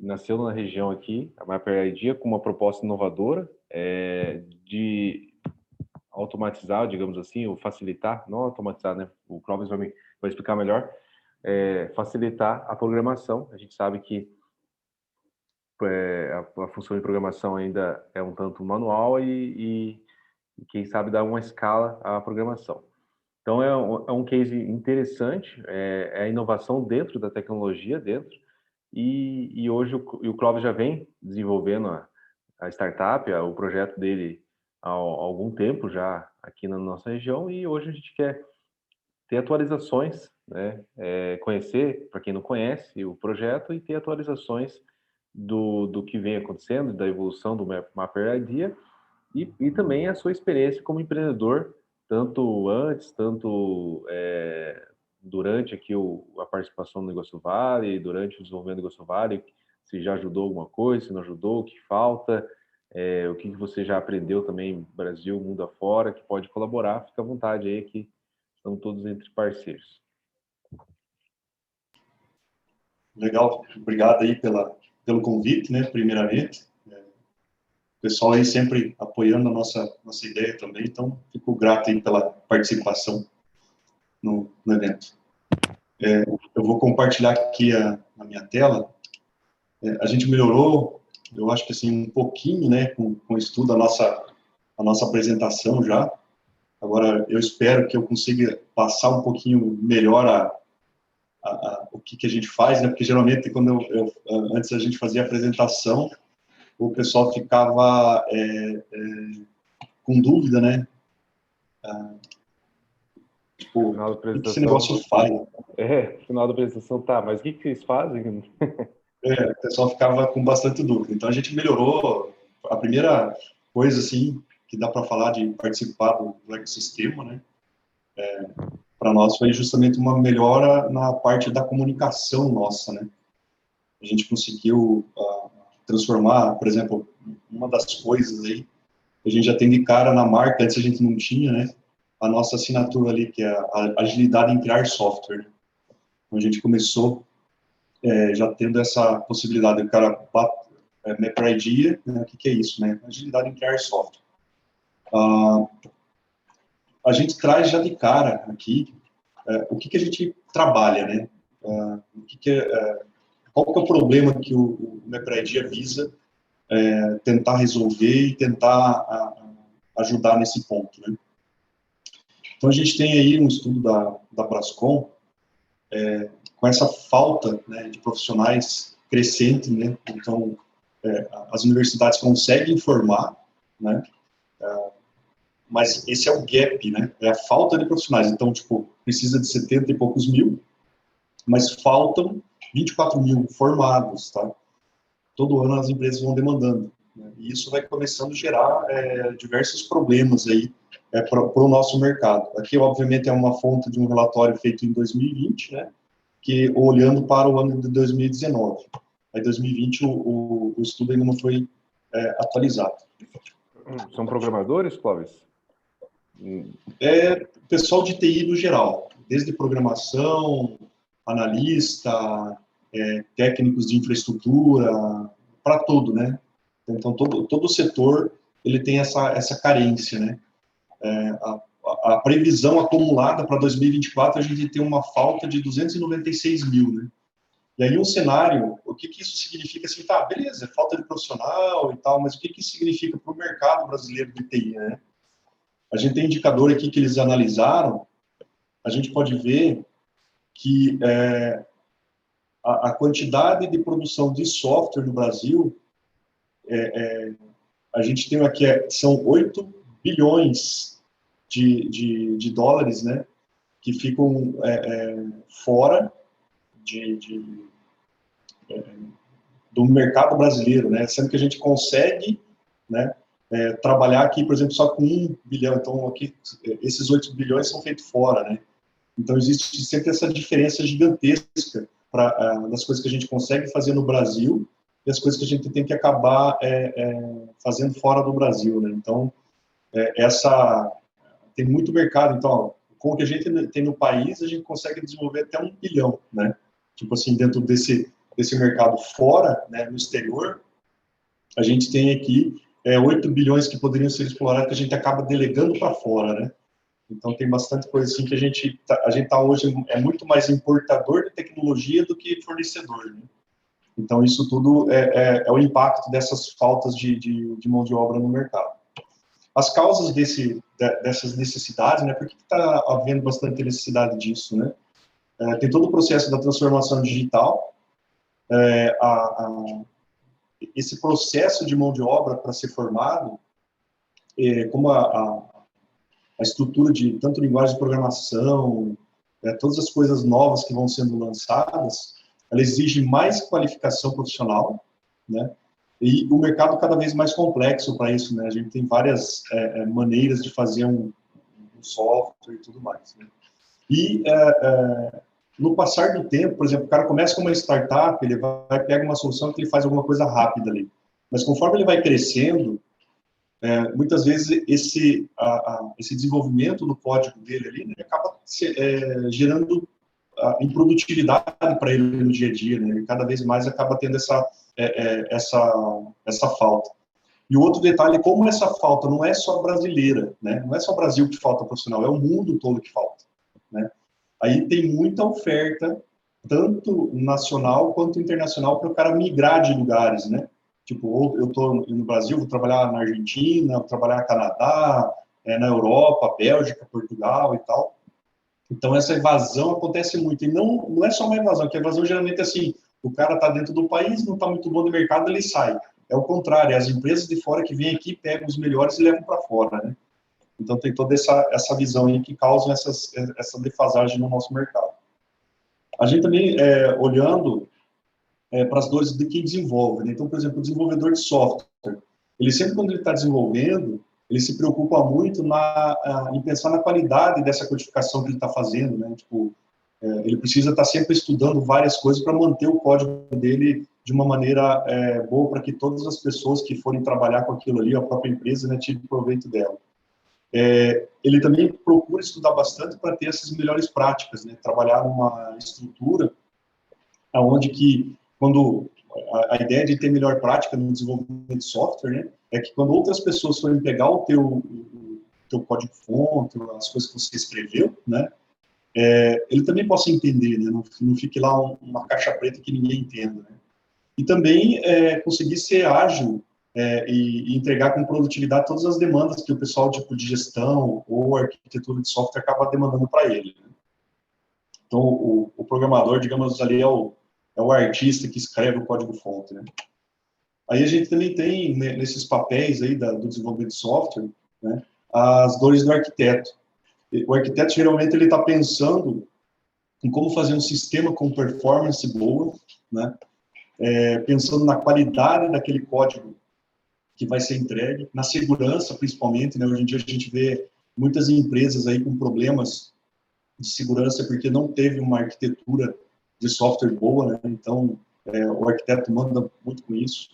nasceu na região aqui, a MapRID, com uma proposta inovadora de automatizar, digamos assim, ou facilitar, não automatizar, né? O Clóvis vai explicar melhor, facilitar a programação. A gente sabe que a função de programação ainda é um tanto manual e quem sabe dar uma escala à programação. Então, é um case interessante, é a inovação dentro da tecnologia, e hoje o Clóvis já vem desenvolvendo a startup, o projeto dele há algum tempo já aqui na nossa região, e hoje a gente quer ter atualizações, né? Conhecer, para quem não conhece, o projeto e ter atualizações do que vem acontecendo, da evolução do Mapper Idea e também a sua experiência como empreendedor, tanto antes, tanto durante aqui a participação no Negócio Vale, durante o desenvolvimento do Negócio Vale, se já ajudou alguma coisa, se não ajudou, o que falta, o que você já aprendeu também Brasil, mundo afora, que pode colaborar, fica à vontade aí que estamos todos entre parceiros. Legal, obrigado aí pelo convite, né, primeiramente. O pessoal aí sempre apoiando a nossa ideia também, então fico grato aí pela participação no evento. Eu vou compartilhar aqui a minha tela. A gente melhorou, eu acho que assim, um pouquinho, né, com o estudo, a nossa apresentação já. Agora, eu espero que eu consiga passar um pouquinho melhor o que a gente faz, né, porque geralmente quando antes a gente fazia a apresentação, o pessoal ficava com dúvida, né? Tipo, Final da o que esse apresentação. negócio faz? Final da apresentação, tá, mas o que vocês fazem? O pessoal ficava com bastante dúvida. Então, a gente melhorou. A primeira coisa, assim, que dá para falar de participar do ecossistema, né? Para nós foi justamente uma melhora na parte da comunicação nossa, né? A gente conseguiu transformar, por exemplo, uma das coisas aí, a gente já tem de cara na marca, antes a gente não tinha, né? A nossa assinatura ali, que é a agilidade em criar software. Então, a gente começou já tendo essa possibilidade, o cara MapRID, né? O que é isso, né? Agilidade em criar software. A gente traz já de cara aqui o que a gente trabalha, né? Qual que é o problema que o MapRID visa tentar resolver e tentar ajudar nesse ponto, né? Então, a gente tem aí um estudo da Brascom com essa falta, né, de profissionais crescente, né? Então, as universidades conseguem formar, né? Mas esse é o gap, né? É a falta de profissionais. Então, tipo, precisa de 70 e poucos mil, mas faltam 24 mil formados, tá? Todo ano as empresas vão demandando, né? E isso vai começando a gerar diversos problemas aí para o nosso mercado. Aqui, obviamente, é uma fonte de um relatório feito em 2020, né? Que olhando para o ano de 2019. Aí, 2020, o estudo ainda não foi atualizado. São programadores, Clóvis? Pessoal de TI no geral, desde programação, analista, técnicos de infraestrutura, para tudo, né? Então, todo o setor, ele tem essa carência, né? A previsão acumulada para 2024, a gente tem uma falta de 296 mil, né? E aí um cenário, o que isso significa? Assim, tá, beleza, falta de profissional e tal, mas o que isso significa para o mercado brasileiro de TI, né? A gente tem indicador aqui que eles analisaram, a gente pode ver que a quantidade de produção de software no Brasil, a gente tem aqui, são 8 bilhões de dólares, né, que ficam fora do mercado brasileiro, né, sendo que a gente consegue, né, trabalhar aqui, por exemplo, só com 1 bilhão, então aqui, esses 8 bilhões são feitos fora, né. Então, existe sempre essa diferença gigantesca das coisas que a gente consegue fazer no Brasil e as coisas que a gente tem que acabar fazendo fora do Brasil, né? Então, tem muito mercado. Então, ó, com o que a gente tem no país, a gente consegue desenvolver até 1 bilhão, né? Tipo assim, dentro desse desse mercado fora, né, no exterior, a gente tem aqui 8 bilhões que poderiam ser explorados, que a gente acaba delegando para fora, né? Então, tem bastante coisa assim que a gente tá hoje muito mais importador de tecnologia do que fornecedor, né? Então, isso tudo é o impacto dessas faltas de mão de obra no mercado. As causas dessas necessidades, né? Por que está havendo bastante necessidade disso, né? Tem todo o processo da transformação digital, esse processo de mão de obra para ser formado, como a estrutura de tanto linguagem de programação, todas as coisas novas que vão sendo lançadas, ela exige mais qualificação profissional, né? E o mercado cada vez mais complexo para isso, né? A gente tem várias maneiras de fazer um software e tudo mais, né? E no passar do tempo, por exemplo, o cara começa com uma startup, ele vai pegar uma solução que ele faz alguma coisa rápida ali. Mas conforme ele vai crescendo, muitas vezes esse desenvolvimento do código dele ali, né, acaba gerando improdutividade para ele no dia a dia, né? Ele cada vez mais acaba tendo essa falta. E o outro detalhe é como essa falta não é só brasileira, né? Não é só o Brasil que falta profissional, é o mundo todo que falta, né? Aí tem muita oferta, tanto nacional quanto internacional, para o cara migrar de lugares, né? Tipo, ou eu estou no Brasil, vou trabalhar na Argentina, vou trabalhar no Canadá, na Europa, Bélgica, Portugal e tal. Então, essa evasão acontece muito. E não é só uma evasão, que a evasão geralmente é assim, o cara está dentro do país, não está muito bom no mercado, ele sai. É o contrário, é as empresas de fora que vêm aqui, pegam os melhores e levam para fora, né? Então, tem toda essa visão aí que causa essa defasagem no nosso mercado. A gente também, olhando para as dores de quem desenvolve, né? Então, por exemplo, o desenvolvedor de software, ele sempre, quando ele está desenvolvendo, ele se preocupa muito em pensar na qualidade dessa codificação que ele está fazendo, né? Tipo, ele precisa estar sempre estudando várias coisas para manter o código dele de uma maneira boa, para que todas as pessoas que forem trabalhar com aquilo ali, a própria empresa, né, tirem proveito dela. Ele também procura estudar bastante para ter essas melhores práticas, né? Trabalhar numa estrutura onde que, quando a ideia de ter melhor prática no desenvolvimento de software, né, é que quando outras pessoas forem pegar o teu código-fonte, as coisas que você escreveu, né, ele também possa entender, né, não fique lá uma caixa preta que ninguém entenda, né. E também conseguir ser ágil e entregar com produtividade todas as demandas que o pessoal tipo, de gestão ou arquitetura de software acaba demandando para ele, né. Então, o programador, digamos ali, é o artista que escreve o código-fonte, né. Aí a gente também tem, né, nesses papéis aí do desenvolvimento de software, né, as dores do arquiteto. O arquiteto, geralmente, ele está pensando em como fazer um sistema com performance boa, né, pensando na qualidade daquele código que vai ser entregue, na segurança, principalmente, né, hoje em dia a gente vê muitas empresas aí com problemas de segurança porque não teve uma arquitetura de software boa, né, então o arquiteto manda muito com isso.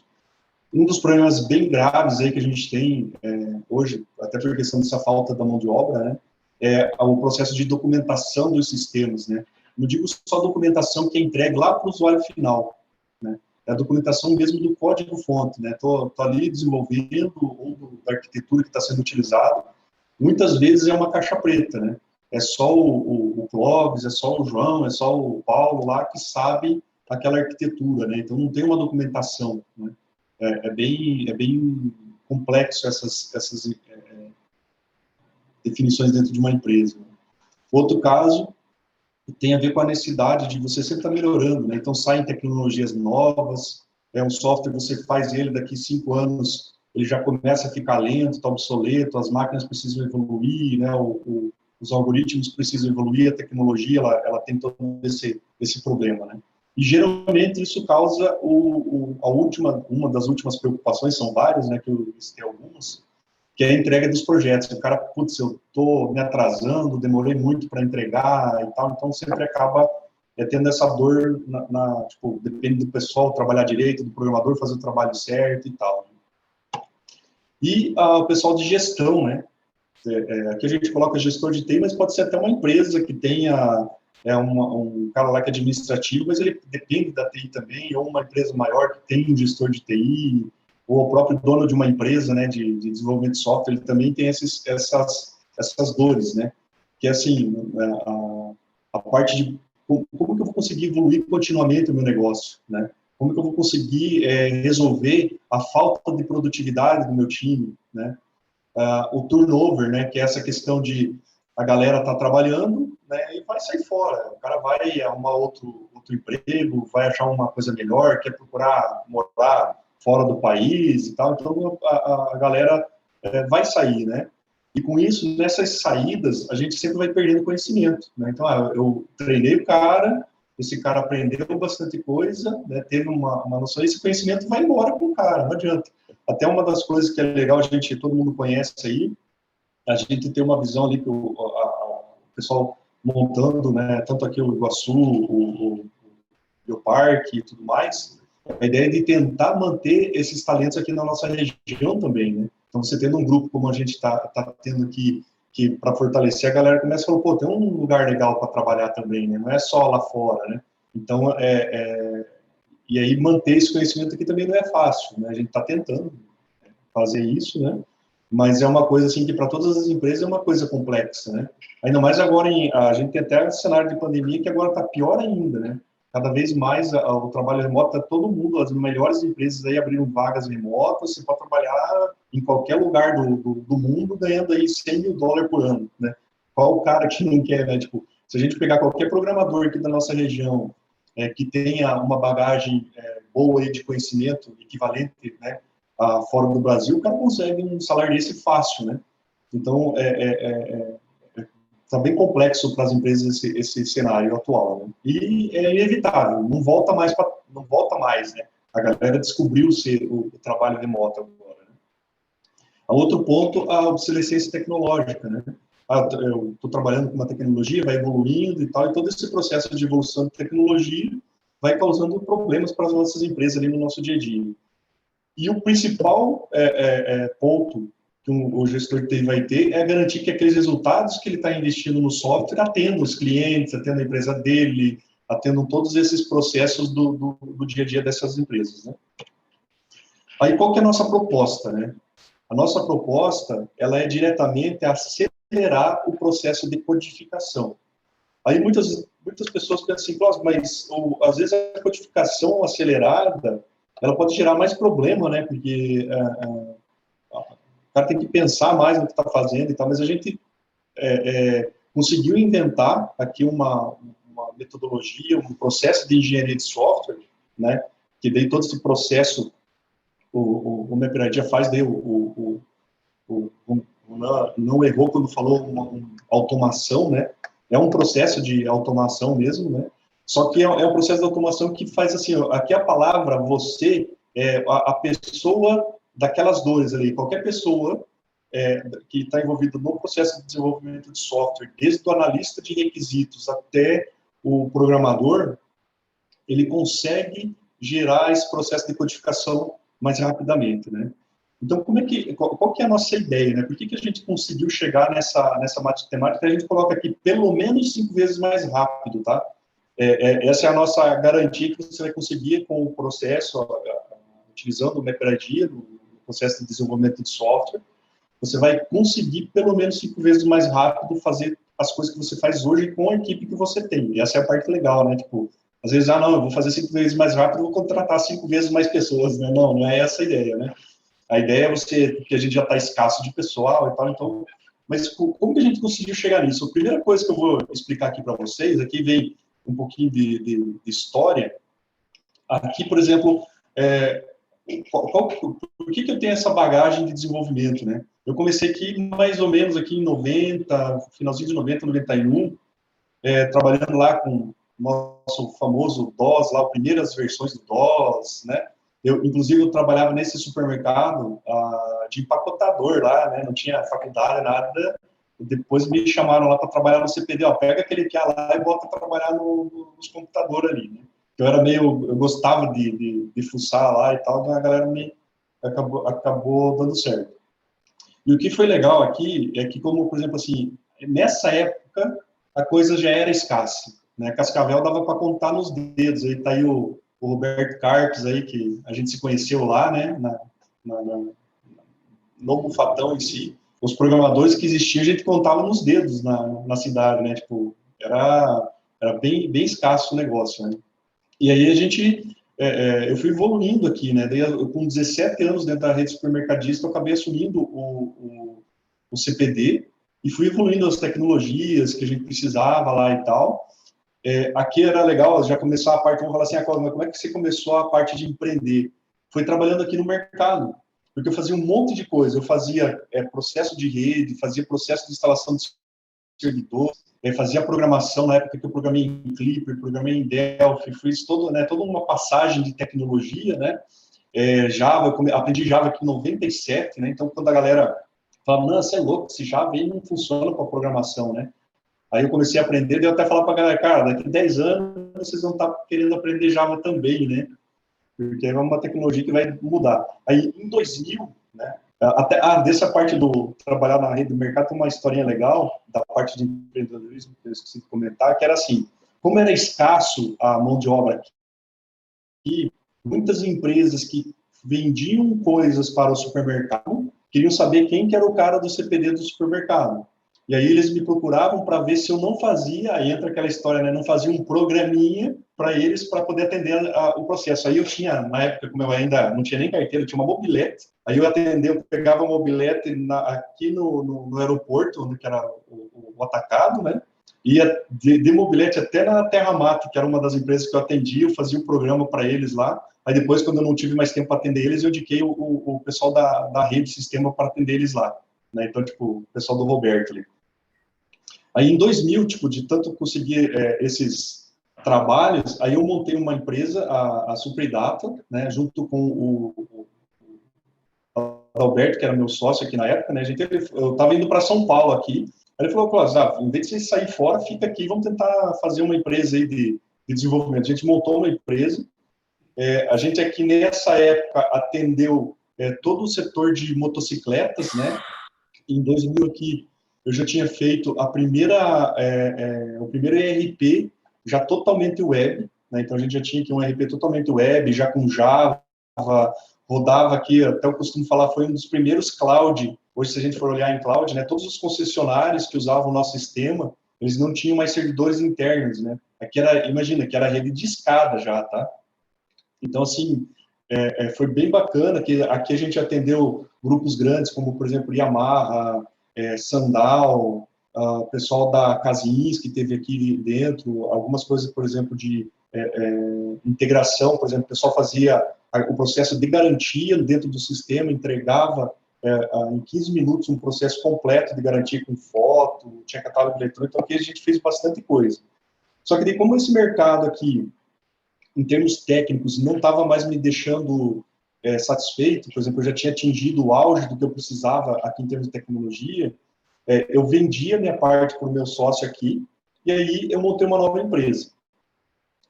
Um dos problemas bem graves aí que a gente tem hoje, até por questão dessa falta da mão de obra, né, é o processo de documentação dos sistemas, né. Não digo só documentação que é entregue lá para o usuário final, né, é a documentação mesmo do código-fonte, né. Tô ali desenvolvendo ou da arquitetura que está sendo utilizada, muitas vezes é uma caixa preta, né. É só o Clóvis, é só o João, é só o Paulo lá que sabe aquela arquitetura, né. Então não tem uma documentação, né. É bem complexo essas definições dentro de uma empresa. Outro caso tem a ver com a necessidade de você sempre estar melhorando, né? Então, saem tecnologias novas, um software, você faz ele, daqui 5 anos, ele já começa a ficar lento, está obsoleto, as máquinas precisam evoluir, né? Os algoritmos precisam evoluir, a tecnologia, ela tem todo esse problema, né? E, geralmente, isso causa uma das últimas preocupações, são várias, né, que eu listei algumas, que é a entrega dos projetos. O cara, putz, eu estou me atrasando, demorei muito para entregar e tal, então sempre acaba tendo essa dor, tipo, depende do pessoal trabalhar direito, do programador fazer o trabalho certo e tal. E o pessoal de gestão, né? Aqui a gente coloca gestor de TI, mas pode ser até uma empresa que tenha é um cara lá que é administrativo, mas ele depende da TI também, ou uma empresa maior que tem um gestor de TI, ou o próprio dono de uma empresa, né, de desenvolvimento de software, ele também tem essas dores, né, que é assim, a parte de como que eu vou conseguir evoluir continuamente o meu negócio, né, como que eu vou conseguir resolver a falta de produtividade do meu time, né, o turnover, né, que é essa questão de a galera tá trabalhando, né, e vai sair fora. O cara vai arrumar outro emprego, vai achar uma coisa melhor, quer procurar morar fora do país e tal. Então, a galera vai sair, né? E com isso, nessas saídas, a gente sempre vai perdendo conhecimento, né? Então, eu treinei o cara, esse cara aprendeu bastante coisa, né, teve uma noção, esse conhecimento vai embora com o cara, não adianta. Até uma das coisas que é legal, todo mundo conhece aí, a gente tem uma visão ali que o pessoal montando, né, tanto aqui o Iguaçu, o Bioparque e tudo mais, a ideia é de tentar manter esses talentos aqui na nossa região também, né? Então, você tendo um grupo como a gente está tendo aqui, que para fortalecer, a galera começa a falar, pô, tem um lugar legal para trabalhar também, né? Não é só lá fora, né? Então, e aí manter esse conhecimento aqui também não é fácil, né? A gente está tentando fazer isso, né? Mas é uma coisa assim que para todas as empresas é uma coisa complexa, né? Ainda mais agora a gente tem até um cenário de pandemia que agora está pior ainda, né? Cada vez mais o trabalho remoto está todo mundo, as melhores empresas aí abriram vagas remotas, você pode trabalhar em qualquer lugar do mundo ganhando aí $100.000 por ano, né? Qual o cara que não quer, né? Tipo, se a gente pegar qualquer programador aqui da nossa região que tenha uma bagagem boa aí de conhecimento equivalente, né? Fora do Brasil, o cara consegue um salário desse fácil, né? Então, está bem complexo para as empresas esse cenário atual, né? E é inevitável, não volta mais, né? A galera descobriu o trabalho remoto agora, né? Outro ponto, a obsolescência tecnológica, né? Eu estou trabalhando com uma tecnologia, vai evoluindo e tal, e todo esse processo de evolução de tecnologia vai causando problemas para as nossas empresas ali no nosso dia a dia. E o principal ponto que o gestor de TI vai ter é garantir que aqueles resultados que ele está investindo no software atendam os clientes, atendam a empresa dele, atendam todos esses processos do dia a dia dessas empresas, né? Aí, qual que é a nossa proposta, né? A nossa proposta, ela é diretamente acelerar o processo de codificação. Aí, muitas pessoas pensam assim, mas às vezes a codificação acelerada ela pode gerar mais problema, né? Porque o cara tem que pensar mais no que está fazendo e tal, mas a gente conseguiu inventar aqui uma metodologia, um processo de engenharia de software, né? Que daí todo esse processo o MapRedia faz, daí não errou quando falou uma automação, né? É um processo de automação mesmo, né? Só que é um processo de automação que faz assim, aqui a palavra você é a pessoa daquelas dores ali, qualquer pessoa que está envolvida no processo de desenvolvimento de software, desde o analista de requisitos até o programador, ele consegue gerar esse processo de codificação mais rapidamente, né? Então, qual que é a nossa ideia, né? Por que a gente conseguiu chegar nessa matemática? A gente coloca aqui pelo menos 5 vezes mais rápido, tá? Essa é a nossa garantia que você vai conseguir com o processo, utilizando o MapRedia, no processo de desenvolvimento de software, você vai conseguir pelo menos 5 vezes mais rápido fazer as coisas que você faz hoje com a equipe que você tem. E essa é a parte legal, né? Tipo, às vezes, não, eu vou fazer 5 vezes mais rápido, vou contratar 5 vezes mais pessoas, né? Não é essa a ideia, né? A ideia é que a gente já está escasso de pessoal e tal, então, mas como que a gente conseguiu chegar nisso? A primeira coisa que eu vou explicar aqui para vocês, aqui vem um pouquinho de história. Aqui, por exemplo, por que eu tenho essa bagagem de desenvolvimento, né? Eu comecei aqui mais ou menos aqui em 90, finalzinho de 90, 91, trabalhando lá com o nosso famoso DOS, lá, as primeiras versões do DOS, né? Inclusive, eu trabalhava nesse supermercado de empacotador lá, né? Não tinha faculdade, nada. Depois me chamaram lá para trabalhar no CPD. Pega aquele que é lá e bota para trabalhar nos computadores ali, né? Eu gostava de fuçar lá e tal, então a galera acabou dando certo. E o que foi legal aqui é que, como, por exemplo, assim, nessa época, a coisa já era escassa, né? Cascavel dava para contar nos dedos. Aí tá aí o Roberto Carpes aí, que a gente se conheceu lá, né? No Mufatão em si. Os programadores que existiam, a gente contava nos dedos na cidade, né? Tipo, era bem escasso o negócio, né? E aí a gente, eu fui evoluindo aqui, né? Daí eu, com 17 anos dentro da rede supermercadista, eu acabei assumindo o CPD e fui evoluindo as tecnologias que a gente precisava lá e tal. Aqui era legal, já começou a parte, vamos falar assim, como é que você começou a parte de empreender? Foi trabalhando aqui no mercado, porque eu fazia um monte de coisa, eu fazia processo de rede, fazia processo de instalação de servidor, fazia programação na época que eu programei em Clipper, programei em Delphi, fiz toda uma passagem de tecnologia, né? Java, eu aprendi Java aqui em 97, né? Então, quando a galera fala, não, você é louco, esse Java aí não funciona para programação, né? Aí eu comecei a aprender, daí eu até falar para a galera, cara, daqui a 10 anos vocês vão estar querendo aprender Java também, né? Porque é uma tecnologia que vai mudar. Aí, em 2000, né? Dessa parte do trabalhar na rede do mercado, tem uma historinha legal, da parte de empreendedorismo, que eu esqueci de comentar, que era assim, como era escasso a mão de obra aqui, muitas empresas que vendiam coisas para o supermercado queriam saber quem que era o cara do CPD do supermercado. E aí eles me procuravam para ver se eu não fazia, aí entra aquela história, né? Não fazia um programinha para eles para poder atender o processo. Aí eu tinha, na época, como eu ainda não tinha nem carteira, eu tinha uma mobilete. Aí eu atendia, eu pegava a mobilete aqui no aeroporto, onde que era o atacado, né? Ia de mobilete até na Terra Mate, que era uma das empresas que eu atendia, eu fazia o programa para eles lá. Aí depois, quando eu não tive mais tempo para atender eles, eu indiquei o pessoal da rede sistema para atender eles lá. Né? Então, tipo, o pessoal do Roberto ali. Aí, em 2000, tipo, de tanto conseguir esses trabalhos, aí eu montei uma empresa, a Supridata, né, junto com o Alberto, que era meu sócio aqui na época, né, eu estava indo para São Paulo aqui, aí ele falou, em vez de você sair fora, fica aqui, vamos tentar fazer uma empresa aí de desenvolvimento. A gente montou uma empresa, a gente aqui nessa época atendeu todo o setor de motocicletas, né, em 2000 aqui, eu já tinha feito o primeiro ERP já totalmente web, né? Então a gente já tinha aqui um ERP totalmente web, já com Java, rodava aqui, até eu costumo falar, foi um dos primeiros cloud. Hoje, se a gente for olhar em cloud, né, todos os concessionários que usavam o nosso sistema, eles não tinham mais servidores internos, né? Aqui imagina, que era rede de escada já, tá? Então, assim, foi bem bacana, que aqui a gente atendeu grupos grandes, como, por exemplo, Yamaha, Sandal, o pessoal da Casins, que teve aqui dentro, algumas coisas, por exemplo, de integração, por exemplo, o pessoal fazia o processo de garantia dentro do sistema, entregava em 15 minutos um processo completo de garantia com foto, tinha catálogo eletrônico, então aqui a gente fez bastante coisa. Só que daí, como esse mercado aqui, em termos técnicos, não estava mais me deixando satisfeito, por exemplo, eu já tinha atingido o auge do que eu precisava aqui em termos de tecnologia, eu vendia minha parte para o meu sócio aqui, e aí eu montei uma nova empresa,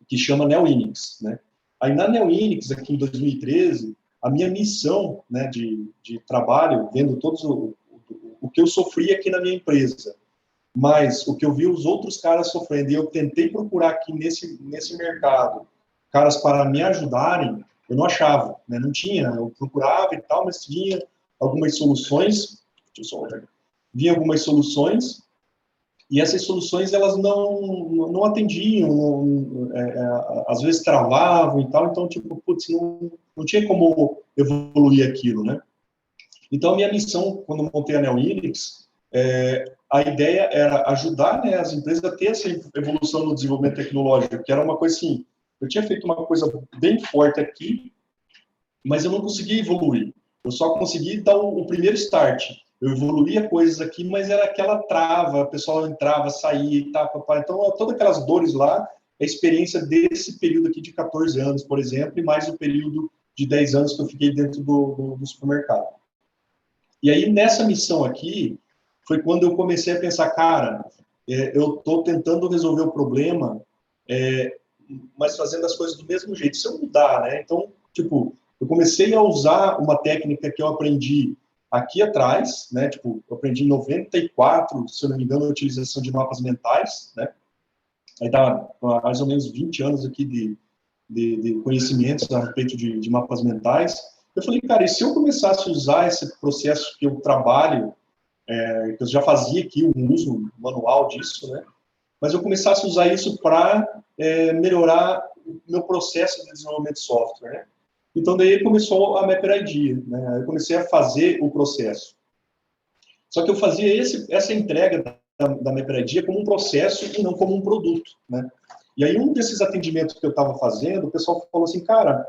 que chama NeoInix, né? Aí na NeoInix, aqui em 2013, a minha missão, né, de trabalho, vendo todos o que eu sofri aqui na minha empresa, mas o que eu vi os outros caras sofrendo, e eu tentei procurar aqui nesse mercado caras para me ajudarem, eu não achava, né? Não tinha, eu procurava e tal, mas tinha algumas soluções, vinha algumas soluções, e essas soluções elas não atendiam, às vezes travavam e tal, então, tipo, putz, não tinha como evoluir aquilo, né? Então, a minha missão, quando eu montei a NeoInix, a ideia era ajudar, né, as empresas a ter essa evolução no desenvolvimento tecnológico, que era uma coisa assim, eu tinha feito uma coisa bem forte aqui, mas eu não conseguia evoluir. Eu só consegui dar o primeiro start. Eu evoluía coisas aqui, mas era aquela trava, o pessoal entrava, saía e tal, papai. Então, todas aquelas dores lá, a experiência desse período aqui de 14 anos, por exemplo, e mais o período de 10 anos que eu fiquei dentro do supermercado. E aí, nessa missão aqui, foi quando eu comecei a pensar, cara, eu estou tentando resolver o problema, mas fazendo as coisas do mesmo jeito. Se eu mudar, né? Então, tipo, eu comecei a usar uma técnica que eu aprendi aqui atrás, né? Tipo, eu aprendi em 94, se eu não me engano, a utilização de mapas mentais, né? aí dá mais ou menos 20 anos aqui de conhecimentos a respeito de mapas mentais. Eu falei, cara, e se eu começasse a usar esse processo que eu trabalho, que eu já fazia aqui, um uso manual disso, né? Mas eu começasse a usar isso para melhorar o meu processo de desenvolvimento de software, né? Então, daí começou a Mapper ID, né? Eu comecei a fazer o processo. Só que eu fazia essa entrega da Mapper ID como um processo e não como um produto, né? E aí, um desses atendimentos que eu estava fazendo, o pessoal falou assim, cara,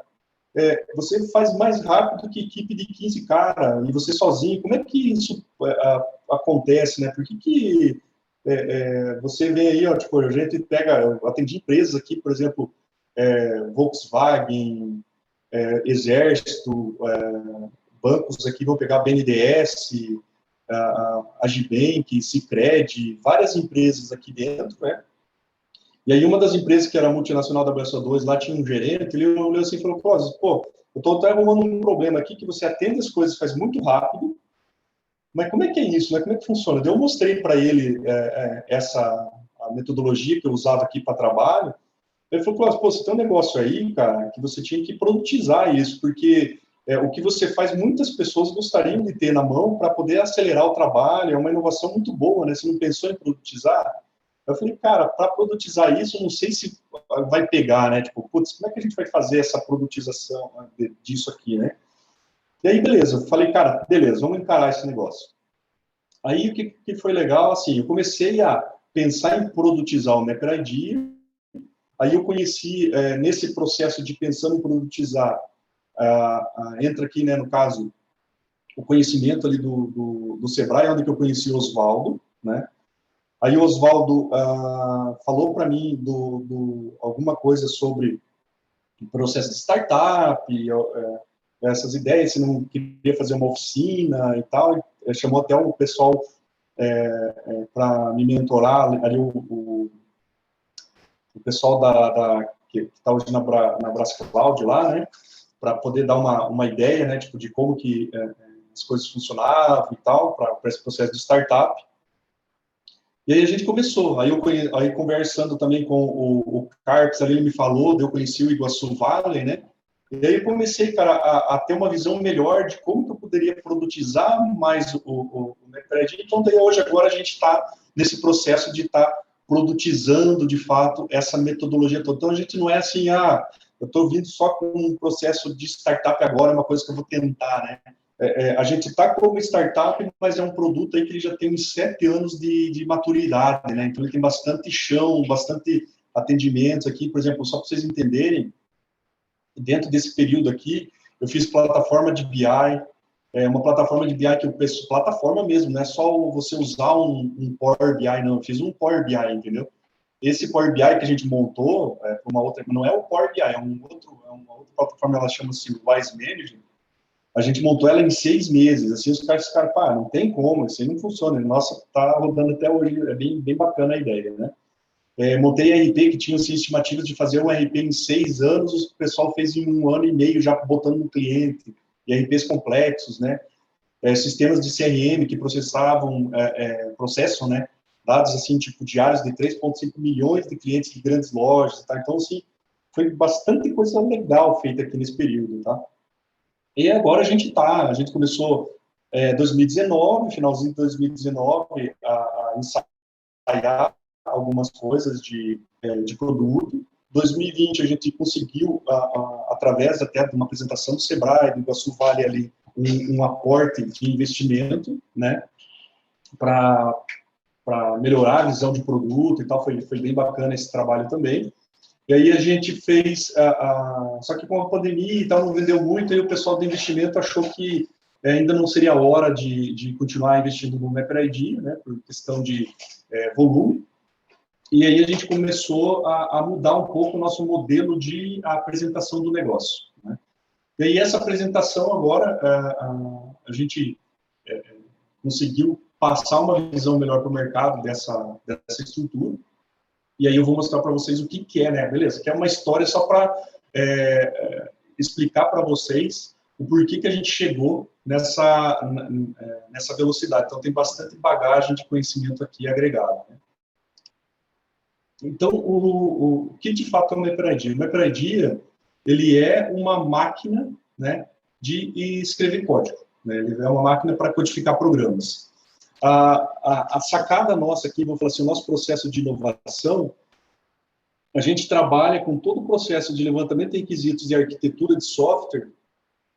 você faz mais rápido que equipe de 15 cara, e você sozinho, como é que isso acontece, né? Por que você vem aí, ó, tipo, a gente pega, eu atendi empresas aqui, por exemplo, Volkswagen, Exército, bancos aqui vão pegar BNDES, a Agibank, Sicredi, várias empresas aqui dentro, né? E aí uma das empresas que era multinacional da WSO2, lá tinha um gerente, ele olhou assim e falou, pô, eu estou arrumando um problema aqui que você atende as coisas, faz muito rápido, mas como é que é isso, né? Como é que funciona? Daí eu mostrei para ele a metodologia que eu usava aqui para trabalho. Ele falou, pô, você tem um negócio aí, cara, que você tinha que produtizar isso, porque o que você faz, muitas pessoas gostariam de ter na mão para poder acelerar o trabalho, é uma inovação muito boa, né? Você não pensou em produtizar? Eu falei, cara, para produtizar isso, eu não sei se vai pegar, né? Tipo, putz, como é que a gente vai fazer essa produtização disso aqui, né? E aí, beleza, eu falei, cara, beleza, vamos encarar esse negócio. Aí, o que foi legal, assim, eu comecei a pensar em produtizar o Mapper ID, aí eu conheci, nesse processo de pensando em produtizar, entra aqui, né, no caso, o conhecimento ali do Sebrae, onde que eu conheci o Oswaldo, né? Aí o Oswaldo falou para mim alguma coisa sobre o processo de startup, essas ideias, se não queria fazer uma oficina e tal, ele chamou até o pessoal para me mentorar, ali o pessoal que está hoje na Brascloud lá, né, para poder dar uma ideia, né, tipo, de como que as coisas funcionavam e tal, para esse processo de startup. E aí a gente começou, aí conversando também com o Carpes, ali ele me falou, eu conheci o Iguaçu Valley, né? E aí eu comecei, cara, a ter uma visão melhor de como que eu poderia produtizar mais o MapReady. Então, daí hoje, agora, a gente está nesse processo de estar produtizando, de fato, essa metodologia toda. Então, a gente não é assim, eu estou vindo só com um processo de startup agora, é uma coisa que eu vou tentar, né? A gente está como startup, mas é um produto aí que ele já tem uns 7 anos de maturidade, né? Então, ele tem bastante chão, bastante atendimentos aqui. Por exemplo, só para vocês entenderem, dentro desse período aqui, eu fiz plataforma de BI, uma plataforma de BI que eu penso, plataforma mesmo, não é só você usar um Power BI, não. Eu fiz um Power BI, entendeu? Esse Power BI que a gente montou, uma outra, não é o Power BI, é uma outra plataforma, ela chama-se Wise Manager. A gente montou ela em 6 meses, assim, os caras ficaram, pá, não tem como, isso aí não funciona. Nossa, tá rodando até hoje, é bem bacana a ideia, né? Montei a RP que tinha assim, estimativas de fazer um RP em 6 anos, o pessoal fez em 1 ano e meio, já botando no cliente, e RPs complexos, né? Sistemas de CRM que processam, né? Dados, assim, tipo, diários de 3,5 milhões de clientes de grandes lojas, tá? Então, assim, foi bastante coisa legal feita aqui nesse período, tá? E agora a gente começou 2019, finalzinho de 2019, a ensaiar algumas coisas de produto. 2020 a gente conseguiu, através até de uma apresentação do Sebrae, do Iguaçu Vale ali, um aporte de investimento, né, para melhorar a visão de produto e tal, foi bem bacana esse trabalho também. E aí a gente fez, só que com a pandemia e tal, não vendeu muito, e o pessoal do investimento achou que ainda não seria a hora de continuar investindo no MapReady, né, por questão de volume. E aí a gente começou a mudar um pouco o nosso modelo de apresentação do negócio, né? E aí essa apresentação agora, a gente conseguiu passar uma visão melhor para o mercado dessa estrutura. E aí eu vou mostrar para vocês o que é, né? Beleza, que é uma história só para explicar para vocês o porquê que a gente chegou nessa velocidade. Então tem bastante bagagem de conhecimento aqui agregado, né? Então, o que de fato é o MapRIDEA? O MapRIDEA, ele é uma máquina, né, de escrever código, né? Ele é uma máquina para codificar programas. A sacada nossa aqui, vou falar assim, o nosso processo de inovação, a gente trabalha com todo o processo de levantamento de requisitos e arquitetura de software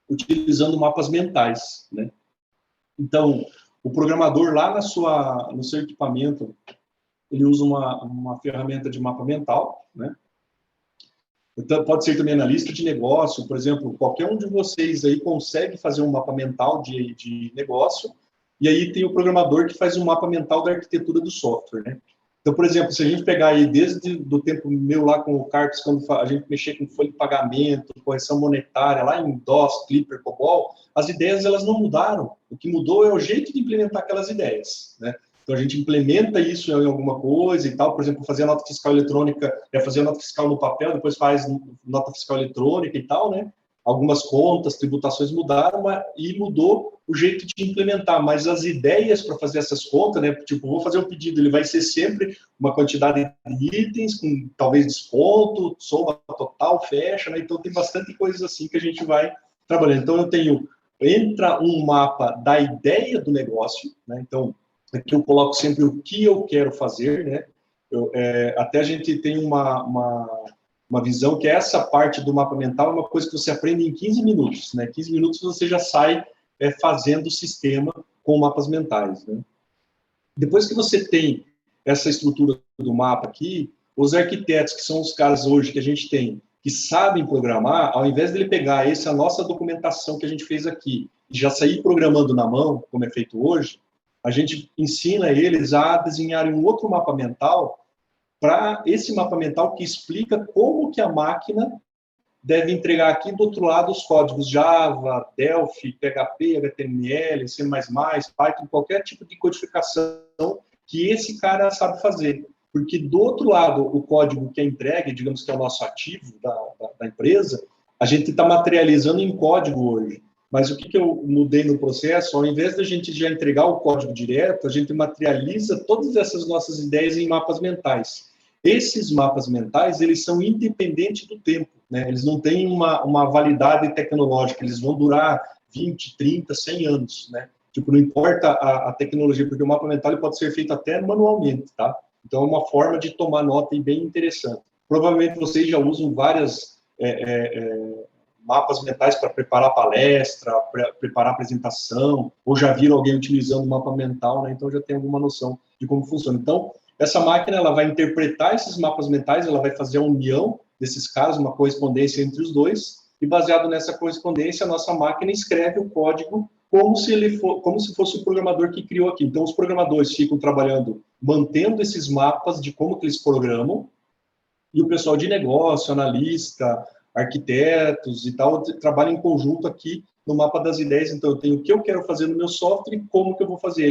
utilizando mapas mentais, né? Então, o programador lá no seu equipamento, ele usa uma ferramenta de mapa mental, né? Então, pode ser também analista de negócio, por exemplo, qualquer um de vocês aí consegue fazer um mapa mental de negócio, e aí tem o programador que faz um mapa mental da arquitetura do software, né? Então, por exemplo, se a gente pegar aí desde do tempo meu lá com o Carps, quando a gente mexia com folha de pagamento, correção monetária, lá em DOS, Clipper, COBOL, as ideias elas não mudaram. O que mudou é o jeito de implementar aquelas ideias, né? Então, a gente implementa isso em alguma coisa e tal. Por exemplo, fazer a nota fiscal eletrônica, fazer a nota fiscal no papel, depois faz nota fiscal eletrônica e tal, né? Algumas contas, tributações mudaram e mudou o jeito de implementar. Mas as ideias para fazer essas contas, né? Tipo, vou fazer um pedido, ele vai ser sempre uma quantidade de itens, com talvez desconto, soma total, fecha, né? Então, tem bastante coisas assim que a gente vai trabalhando. Então, entra um mapa da ideia do negócio, né? Então, aqui eu coloco sempre o que eu quero fazer, né? Até a gente tem uma visão que essa parte do mapa mental é uma coisa que você aprende em 15 minutos, né? 15 minutos você já sai fazendo o sistema com mapas mentais, né? Depois que você tem essa estrutura do mapa aqui, os arquitetos, que são os caras hoje que a gente tem, que sabem programar, ao invés de ele pegar essa nossa documentação que a gente fez aqui e já sair programando na mão, como é feito hoje, a gente ensina eles a desenharem um outro mapa mental para esse mapa mental que explica como que a máquina deve entregar aqui do outro lado os códigos Java, Delphi, PHP, HTML, C++, Python, qualquer tipo de codificação que esse cara sabe fazer. Porque do outro lado, o código que é entregue, digamos que é o nosso ativo da empresa, a gente está materializando em código hoje. Mas o que eu mudei no processo? Ao invés da gente já entregar o código direto, a gente materializa todas essas nossas ideias em mapas mentais. Esses mapas mentais, eles são independentes do tempo, né? Eles não têm uma validade tecnológica, eles vão durar 20, 30, 100 anos, né? Tipo, não importa a tecnologia, porque o mapa mental ele pode ser feito até manualmente, tá? Então, é uma forma de tomar nota e bem interessante. Provavelmente vocês já usam várias mapas mentais para preparar palestra, para preparar apresentação, ou já viram alguém utilizando o mapa mental, né? Então já tem alguma noção de como funciona. Então, essa máquina ela vai interpretar esses mapas mentais, ela vai fazer a união desses caras, uma correspondência entre os dois, e baseado nessa correspondência, a nossa máquina escreve o código como se fosse o programador que criou aqui. Então, os programadores ficam trabalhando, mantendo esses mapas de como que eles programam, e o pessoal de negócio, analista, arquitetos e tal, trabalha em conjunto aqui no mapa das ideias. Então, eu tenho o que eu quero fazer no meu software e como que eu vou fazer.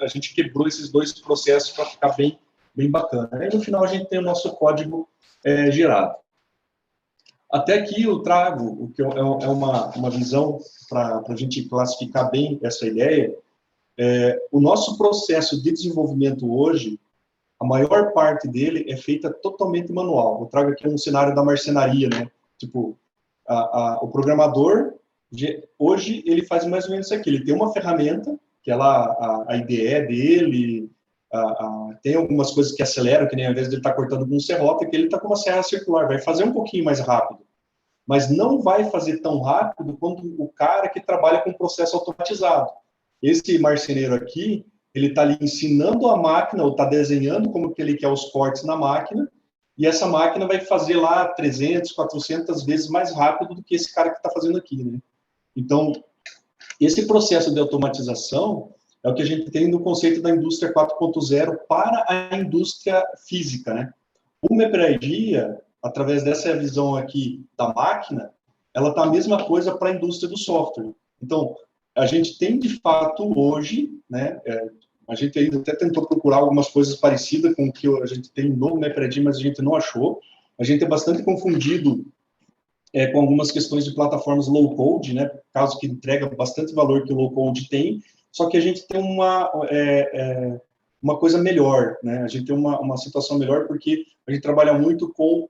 A gente quebrou esses dois processos para ficar bem bacana. Aí, no final, a gente tem o nosso código gerado. Até aqui eu trago, o que é uma visão para a gente classificar bem essa ideia. O nosso processo de desenvolvimento hoje, a maior parte dele é feita totalmente manual. Eu trago aqui um cenário da marcenaria, né? Tipo, o programador, hoje, ele faz mais ou menos isso aqui. Ele tem uma ferramenta, que é lá a IDE dele, tem algumas coisas que aceleram, que nem ao invés de ele estar cortando com um serrote, que ele está com uma serra circular. Vai fazer um pouquinho mais rápido. Mas não vai fazer tão rápido quanto o cara que trabalha com processo automatizado. Esse marceneiro aqui, ele está ali ensinando a máquina, ou está desenhando como que ele quer os cortes na máquina, e essa máquina vai fazer lá 300, 400 vezes mais rápido do que esse cara que está fazendo aqui, né? Então, esse processo de automatização é o que a gente tem no conceito da indústria 4.0 para a indústria física, né? O MapRIDEA, através dessa visão aqui da máquina, ela está a mesma coisa para a indústria do software. Então, a gente tem, de fato, hoje, né, a gente ainda até tentou procurar algumas coisas parecidas com o que a gente tem no MapRIDEA, mas a gente não achou. A gente é bastante confundido com algumas questões de plataformas low-code, né, caso que entrega bastante valor que o low-code tem, só que a gente tem uma uma coisa melhor, né? A gente tem uma situação melhor porque a gente trabalha muito com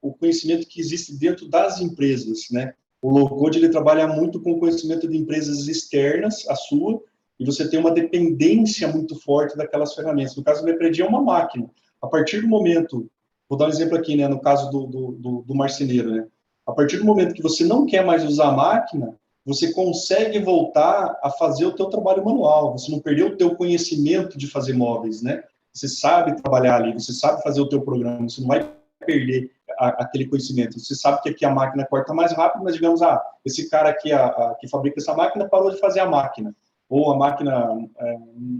o conhecimento que existe dentro das empresas, né? O low-code, ele trabalha muito com o conhecimento de empresas externas à sua, e você tem uma dependência muito forte daquelas ferramentas. No caso do MePredi é uma máquina. A partir do momento, vou dar um exemplo aqui, né, no caso do marceneiro, né? A partir do momento que você não quer mais usar a máquina, você consegue voltar a fazer o teu trabalho manual. Você não perdeu o teu conhecimento de fazer móveis, né? Você sabe trabalhar ali, você sabe fazer o teu programa, você não vai perder aquele conhecimento. Você sabe que aqui a máquina corta mais rápido, mas digamos, esse cara aqui que fabrica essa máquina parou de fazer a máquina, ou a máquina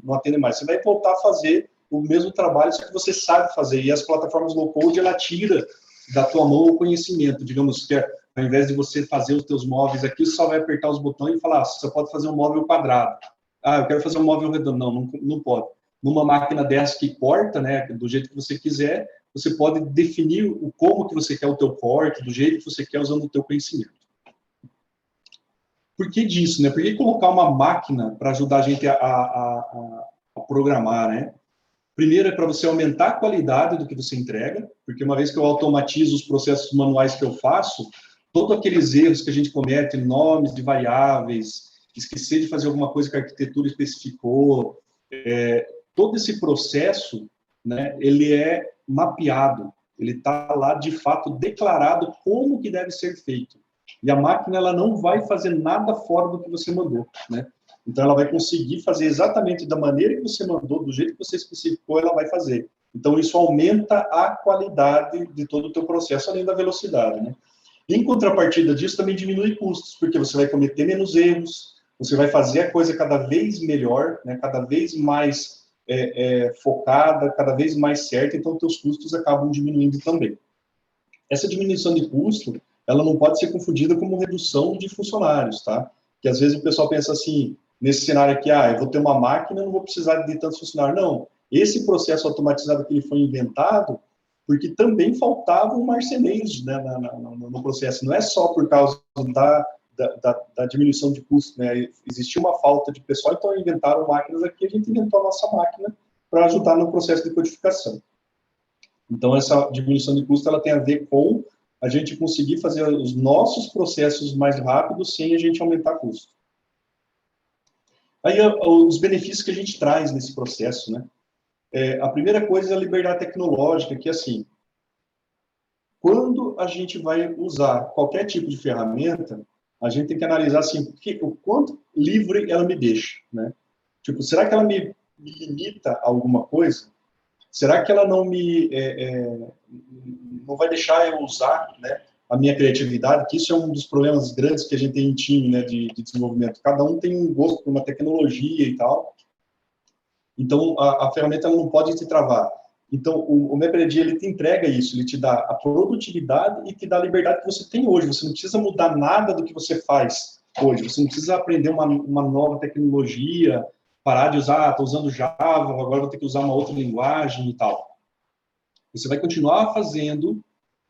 não atende mais. Você vai voltar a fazer o mesmo trabalho, só que você sabe fazer. E as plataformas low-code, ela tira da tua mão o conhecimento. Digamos que ao invés de você fazer os teus móveis aqui, você só vai apertar os botões e falar, você pode fazer um móvel quadrado. Eu quero fazer um móvel redondo. Não pode. Numa máquina dessa que corta, né, do jeito que você quiser, você pode definir como que você quer o teu corte, do jeito que você quer, usando o teu conhecimento. Por que disso, né? Por que colocar uma máquina para ajudar a gente a programar, né? Primeiro é para você aumentar a qualidade do que você entrega, porque uma vez que eu automatizo os processos manuais que eu faço, todos aqueles erros que a gente comete, nomes de variáveis, esquecer de fazer alguma coisa que a arquitetura especificou, todo esse processo, né, ele é mapeado, ele está lá de fato declarado como que deve ser feito. E a máquina, ela não vai fazer nada fora do que você mandou, né? Então, ela vai conseguir fazer exatamente da maneira que você mandou, do jeito que você especificou, ela vai fazer. Então, isso aumenta a qualidade de todo o teu processo, além da velocidade, né? Em contrapartida disso, também diminui custos, porque você vai cometer menos erros, você vai fazer a coisa cada vez melhor, né? Cada vez mais focada, cada vez mais certa, então, teus custos acabam diminuindo também. Essa diminuição de custo, ela não pode ser confundida como redução de funcionários, tá? Que às vezes o pessoal pensa assim, nesse cenário aqui, eu vou ter uma máquina, não vou precisar de tantos funcionários. Não, esse processo automatizado que ele foi inventado, porque também faltavam marceneiros, né, no processo. Não é só por causa da diminuição de custo, né? Existia uma falta de pessoal, então inventaram máquinas aqui, a gente inventou a nossa máquina para ajudar no processo de codificação. Então, essa diminuição de custo, ela tem a ver com a gente conseguir fazer os nossos processos mais rápidos sem a gente aumentar custo. Aí, os benefícios que a gente traz nesse processo, né? A primeira coisa é a liberdade tecnológica, que assim, quando a gente vai usar qualquer tipo de ferramenta, a gente tem que analisar assim, o quanto livre ela me deixa, né? Tipo, será que ela me limita a alguma coisa? Será que ela não não vai deixar eu usar, né, a minha criatividade? Que isso é um dos problemas grandes que a gente tem em time, né, de desenvolvimento. Cada um tem um gosto por uma tecnologia e tal. Então, a ferramenta ela não pode te travar. Então, o MePredi, ele te entrega isso, ele te dá a produtividade e te dá a liberdade que você tem hoje. Você não precisa mudar nada do que você faz hoje. Você não precisa aprender uma nova tecnologia, parar de usar, estou usando Java, agora vou ter que usar uma outra linguagem e tal. Você vai continuar fazendo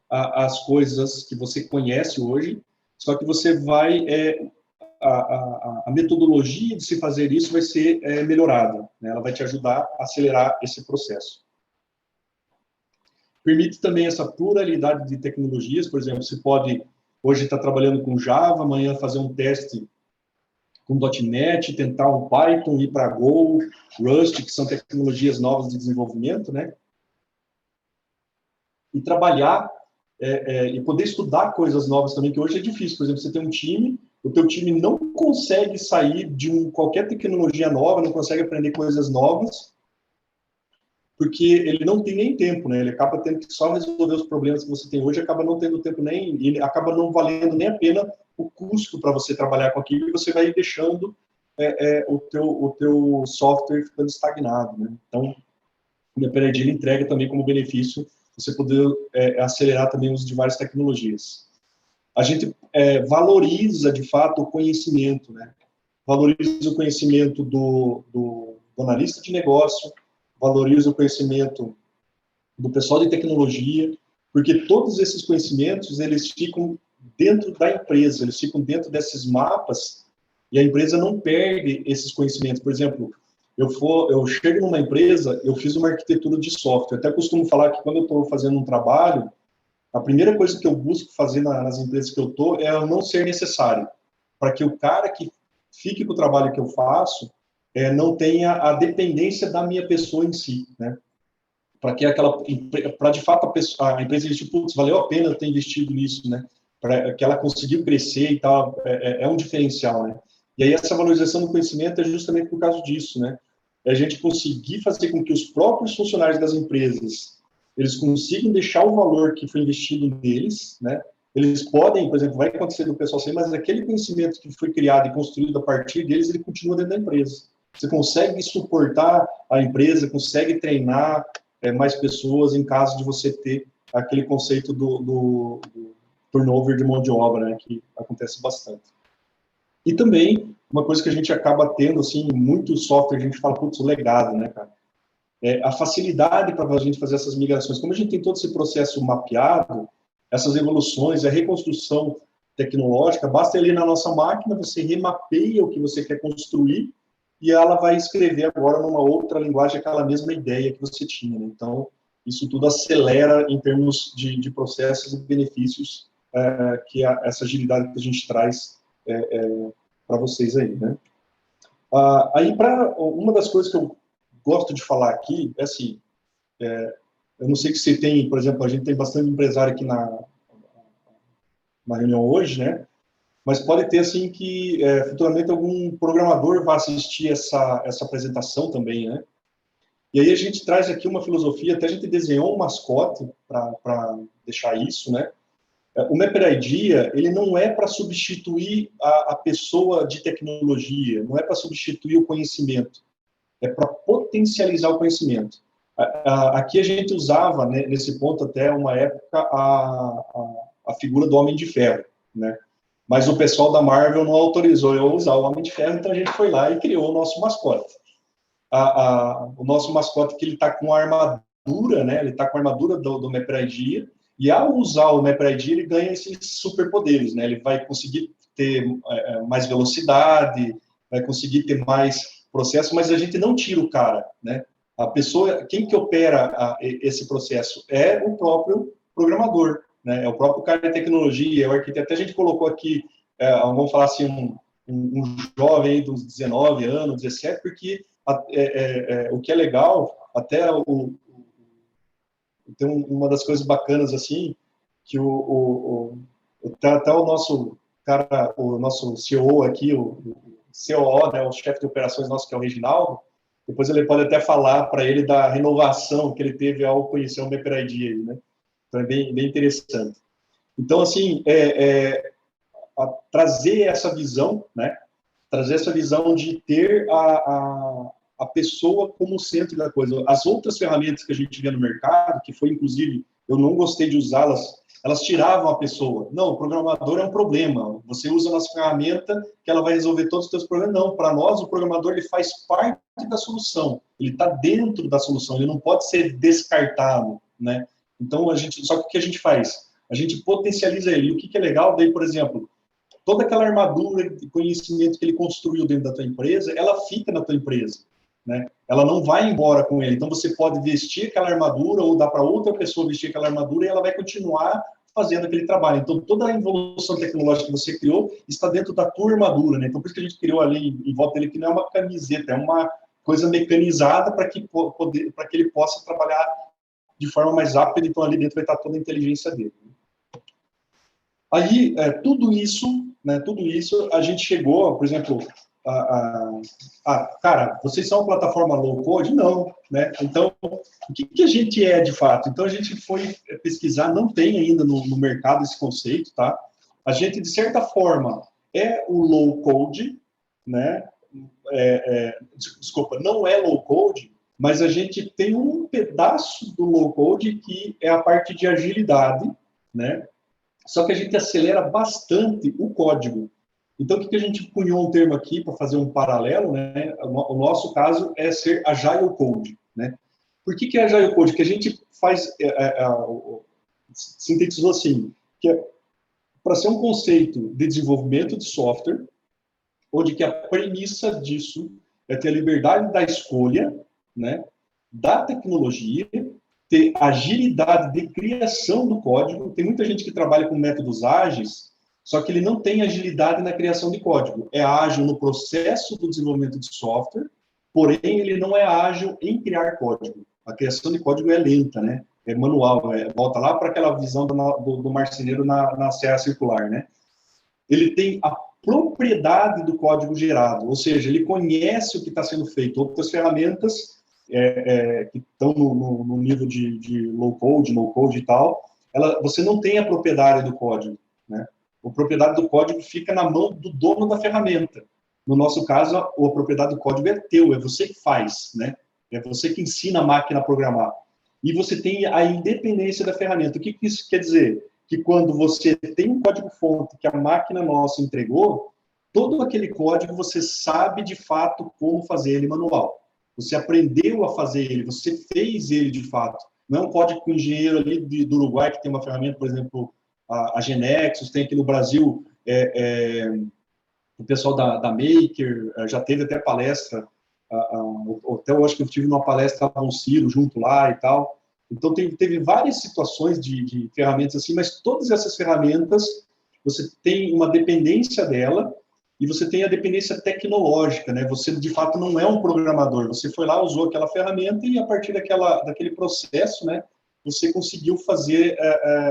as coisas que você conhece hoje, só que você vai... a metodologia de se fazer isso vai ser melhorada, né? Ela vai te ajudar a acelerar esse processo. Permite também essa pluralidade de tecnologias, por exemplo, você pode hoje estar trabalhando com Java, amanhã fazer um teste com .NET, tentar um Python, ir para Go, Rust, que são tecnologias novas de desenvolvimento, né? E trabalhar e poder estudar coisas novas também, que hoje é difícil. Por exemplo, você tem um time, o teu time não consegue sair de qualquer tecnologia nova, não consegue aprender coisas novas, porque ele não tem nem tempo, né? Ele acaba tendo que só resolver os problemas que você tem hoje, acaba não tendo tempo ele acaba não valendo nem a pena o custo para você trabalhar com aquilo, e você vai deixando o teu software ficando estagnado, né? Então, o MePredi ele entrega também como benefício você poder acelerar também o uso de várias tecnologias. A gente valoriza, de fato, o conhecimento, né? Valoriza o conhecimento do analista de negócio, valoriza o conhecimento do pessoal de tecnologia, porque todos esses conhecimentos, eles ficam dentro da empresa, eles ficam dentro desses mapas, e a empresa não perde esses conhecimentos. Por exemplo, eu chego numa empresa, eu fiz uma arquitetura de software. Até costumo falar que quando eu estou fazendo um trabalho, a primeira coisa que eu busco fazer nas empresas que eu estou é eu não ser necessário, para que o cara que fique com o trabalho que eu faço não tenha a dependência da minha pessoa em si, né? Para que para de fato a empresa investir, putz, valeu a pena eu ter investido nisso, né? Para que ela conseguiu crescer e tal, é um diferencial, né? E aí essa valorização do conhecimento é justamente por causa disso, né? É a gente conseguir fazer com que os próprios funcionários das empresas eles consigam deixar o valor que foi investido neles, né? Eles podem, por exemplo, vai acontecer do pessoal assim, mas aquele conhecimento que foi criado e construído a partir deles, ele continua dentro da empresa. Você consegue suportar a empresa, consegue treinar mais pessoas em caso de você ter aquele conceito do turnover de mão de obra, né, que acontece bastante. E também, uma coisa que a gente acaba tendo, assim, muito software, a gente fala, putz, o legado, né, cara? A facilidade para a gente fazer essas migrações. Como a gente tem todo esse processo mapeado, essas evoluções, a reconstrução tecnológica, basta ali na nossa máquina, você remapeia o que você quer construir e ela vai escrever agora numa outra linguagem aquela mesma ideia que você tinha. Né? Então, isso tudo acelera em termos de processos e benefícios que essa agilidade que a gente traz para vocês aí. Né? Aí, uma das coisas que eu gosto de falar aqui é assim, eu não sei que você tem, por exemplo, a gente tem bastante empresário aqui na reunião hoje, né? Mas pode ter, assim, que futuramente algum programador vai assistir essa apresentação também, né? E aí a gente traz aqui uma filosofia, até a gente desenhou um mascote para deixar isso, né? O MapIDea, ele não é para substituir a pessoa de tecnologia, não é para substituir o conhecimento, é para potencializar o conhecimento. Aqui a gente usava, né, nesse ponto até uma época, a figura do Homem de Ferro, né? Mas o pessoal da Marvel não autorizou eu usar o Homem de Ferro, então a gente foi lá e criou o nosso mascote. O nosso mascote que ele está com a armadura, né? Ele está com a armadura do MapIDea, e ao usar o MapIDea ele ganha esses superpoderes, né? Ele vai conseguir ter mais velocidade, vai conseguir ter mais processo, mas a gente não tira o cara, né? A pessoa, quem que opera esse processo é o próprio programador, né? É o próprio cara de tecnologia, é o arquiteto. Até a gente colocou aqui, vamos falar assim, um jovem de uns 19 anos, 17, porque o que é legal, até tem uma das coisas bacanas assim, que até o nosso cara, o nosso CEO aqui, o COO, né, o chefe de operações nosso, que é o Reginaldo, depois ele pode até falar para ele da renovação que ele teve ao conhecer o MapIDea, né? Então é bem interessante. Então, assim, trazer essa visão, né? Trazer essa visão de ter a pessoa como centro da coisa. As outras ferramentas que a gente vê no mercado, que foi, inclusive, eu não gostei de usá-las, elas tiravam a pessoa. Não, o programador é um problema. Você usa uma ferramenta que ela vai resolver todos os seus problemas. Não, para nós, o programador ele faz parte da solução. Ele está dentro da solução. Ele não pode ser descartado, né? Então, só que o que a gente faz? A gente potencializa ele. E o que é legal? Daí, por exemplo, toda aquela armadura de conhecimento que ele construiu dentro da tua empresa, ela fica na tua empresa, né? Ela não vai embora com ele. Então, você pode vestir aquela armadura ou dar para outra pessoa vestir aquela armadura e ela vai continuar fazendo aquele trabalho. Então, toda a evolução tecnológica que você criou está dentro da tua armadura, né? Então, por isso que a gente criou ali em volta dele, que não é uma camiseta, é uma coisa mecanizada para que ele possa trabalhar de forma mais rápida. Então, ali dentro vai estar toda a inteligência dele. Aí, tudo isso, né, a gente chegou, por exemplo, cara, vocês são uma plataforma low-code? Não, né? Então, o que a gente é de fato? Então, a gente foi pesquisar, não tem ainda no mercado esse conceito, tá? A gente, de certa forma, é o low-code, né? Desculpa, não é low-code, mas a gente tem um pedaço do low-code que é a parte de agilidade, né? Só que a gente acelera bastante o código. Então, o que a gente cunhou um termo aqui para fazer um paralelo, né? O nosso caso é ser Agile Code, né? Por que é Agile Code? Que a gente faz, sintetizou assim, que é para ser um conceito de desenvolvimento de software, onde que a premissa disso é ter a liberdade da escolha, né, da tecnologia, ter agilidade de criação do código. Tem muita gente que trabalha com métodos ágeis, só que ele não tem agilidade na criação de código. É ágil no processo do desenvolvimento de software, porém ele não é ágil em criar código. A criação de código é lenta, né? É manual, volta lá para aquela visão do marceneiro na serra circular, né? Ele tem a propriedade do código gerado, ou seja, ele conhece o que está sendo feito. Outras ferramentas que estão no nível de low code, no code e tal, você não tem a propriedade do código, né? A propriedade do código fica na mão do dono da ferramenta. No nosso caso, a propriedade do código é teu, é você que faz, né? É você que ensina a máquina a programar. E você tem a independência da ferramenta. O que isso quer dizer? Que quando você tem um código-fonte que a máquina nossa entregou, todo aquele código você sabe de fato como fazer ele manual. Você aprendeu a fazer ele, você fez ele de fato. Não é um código que o engenheiro ali do Uruguai, que tem uma ferramenta, por exemplo, a Genexus, tem aqui no Brasil, o pessoal da Maker, já teve até palestra, até eu acho que eu tive uma palestra com o Ciro junto lá e tal. Então, teve várias situações de ferramentas assim, mas todas essas ferramentas, você tem uma dependência dela e você tem a dependência tecnológica, né? Você, de fato, não é um programador. Você foi lá, usou aquela ferramenta e, a partir daquele processo, né, você conseguiu fazer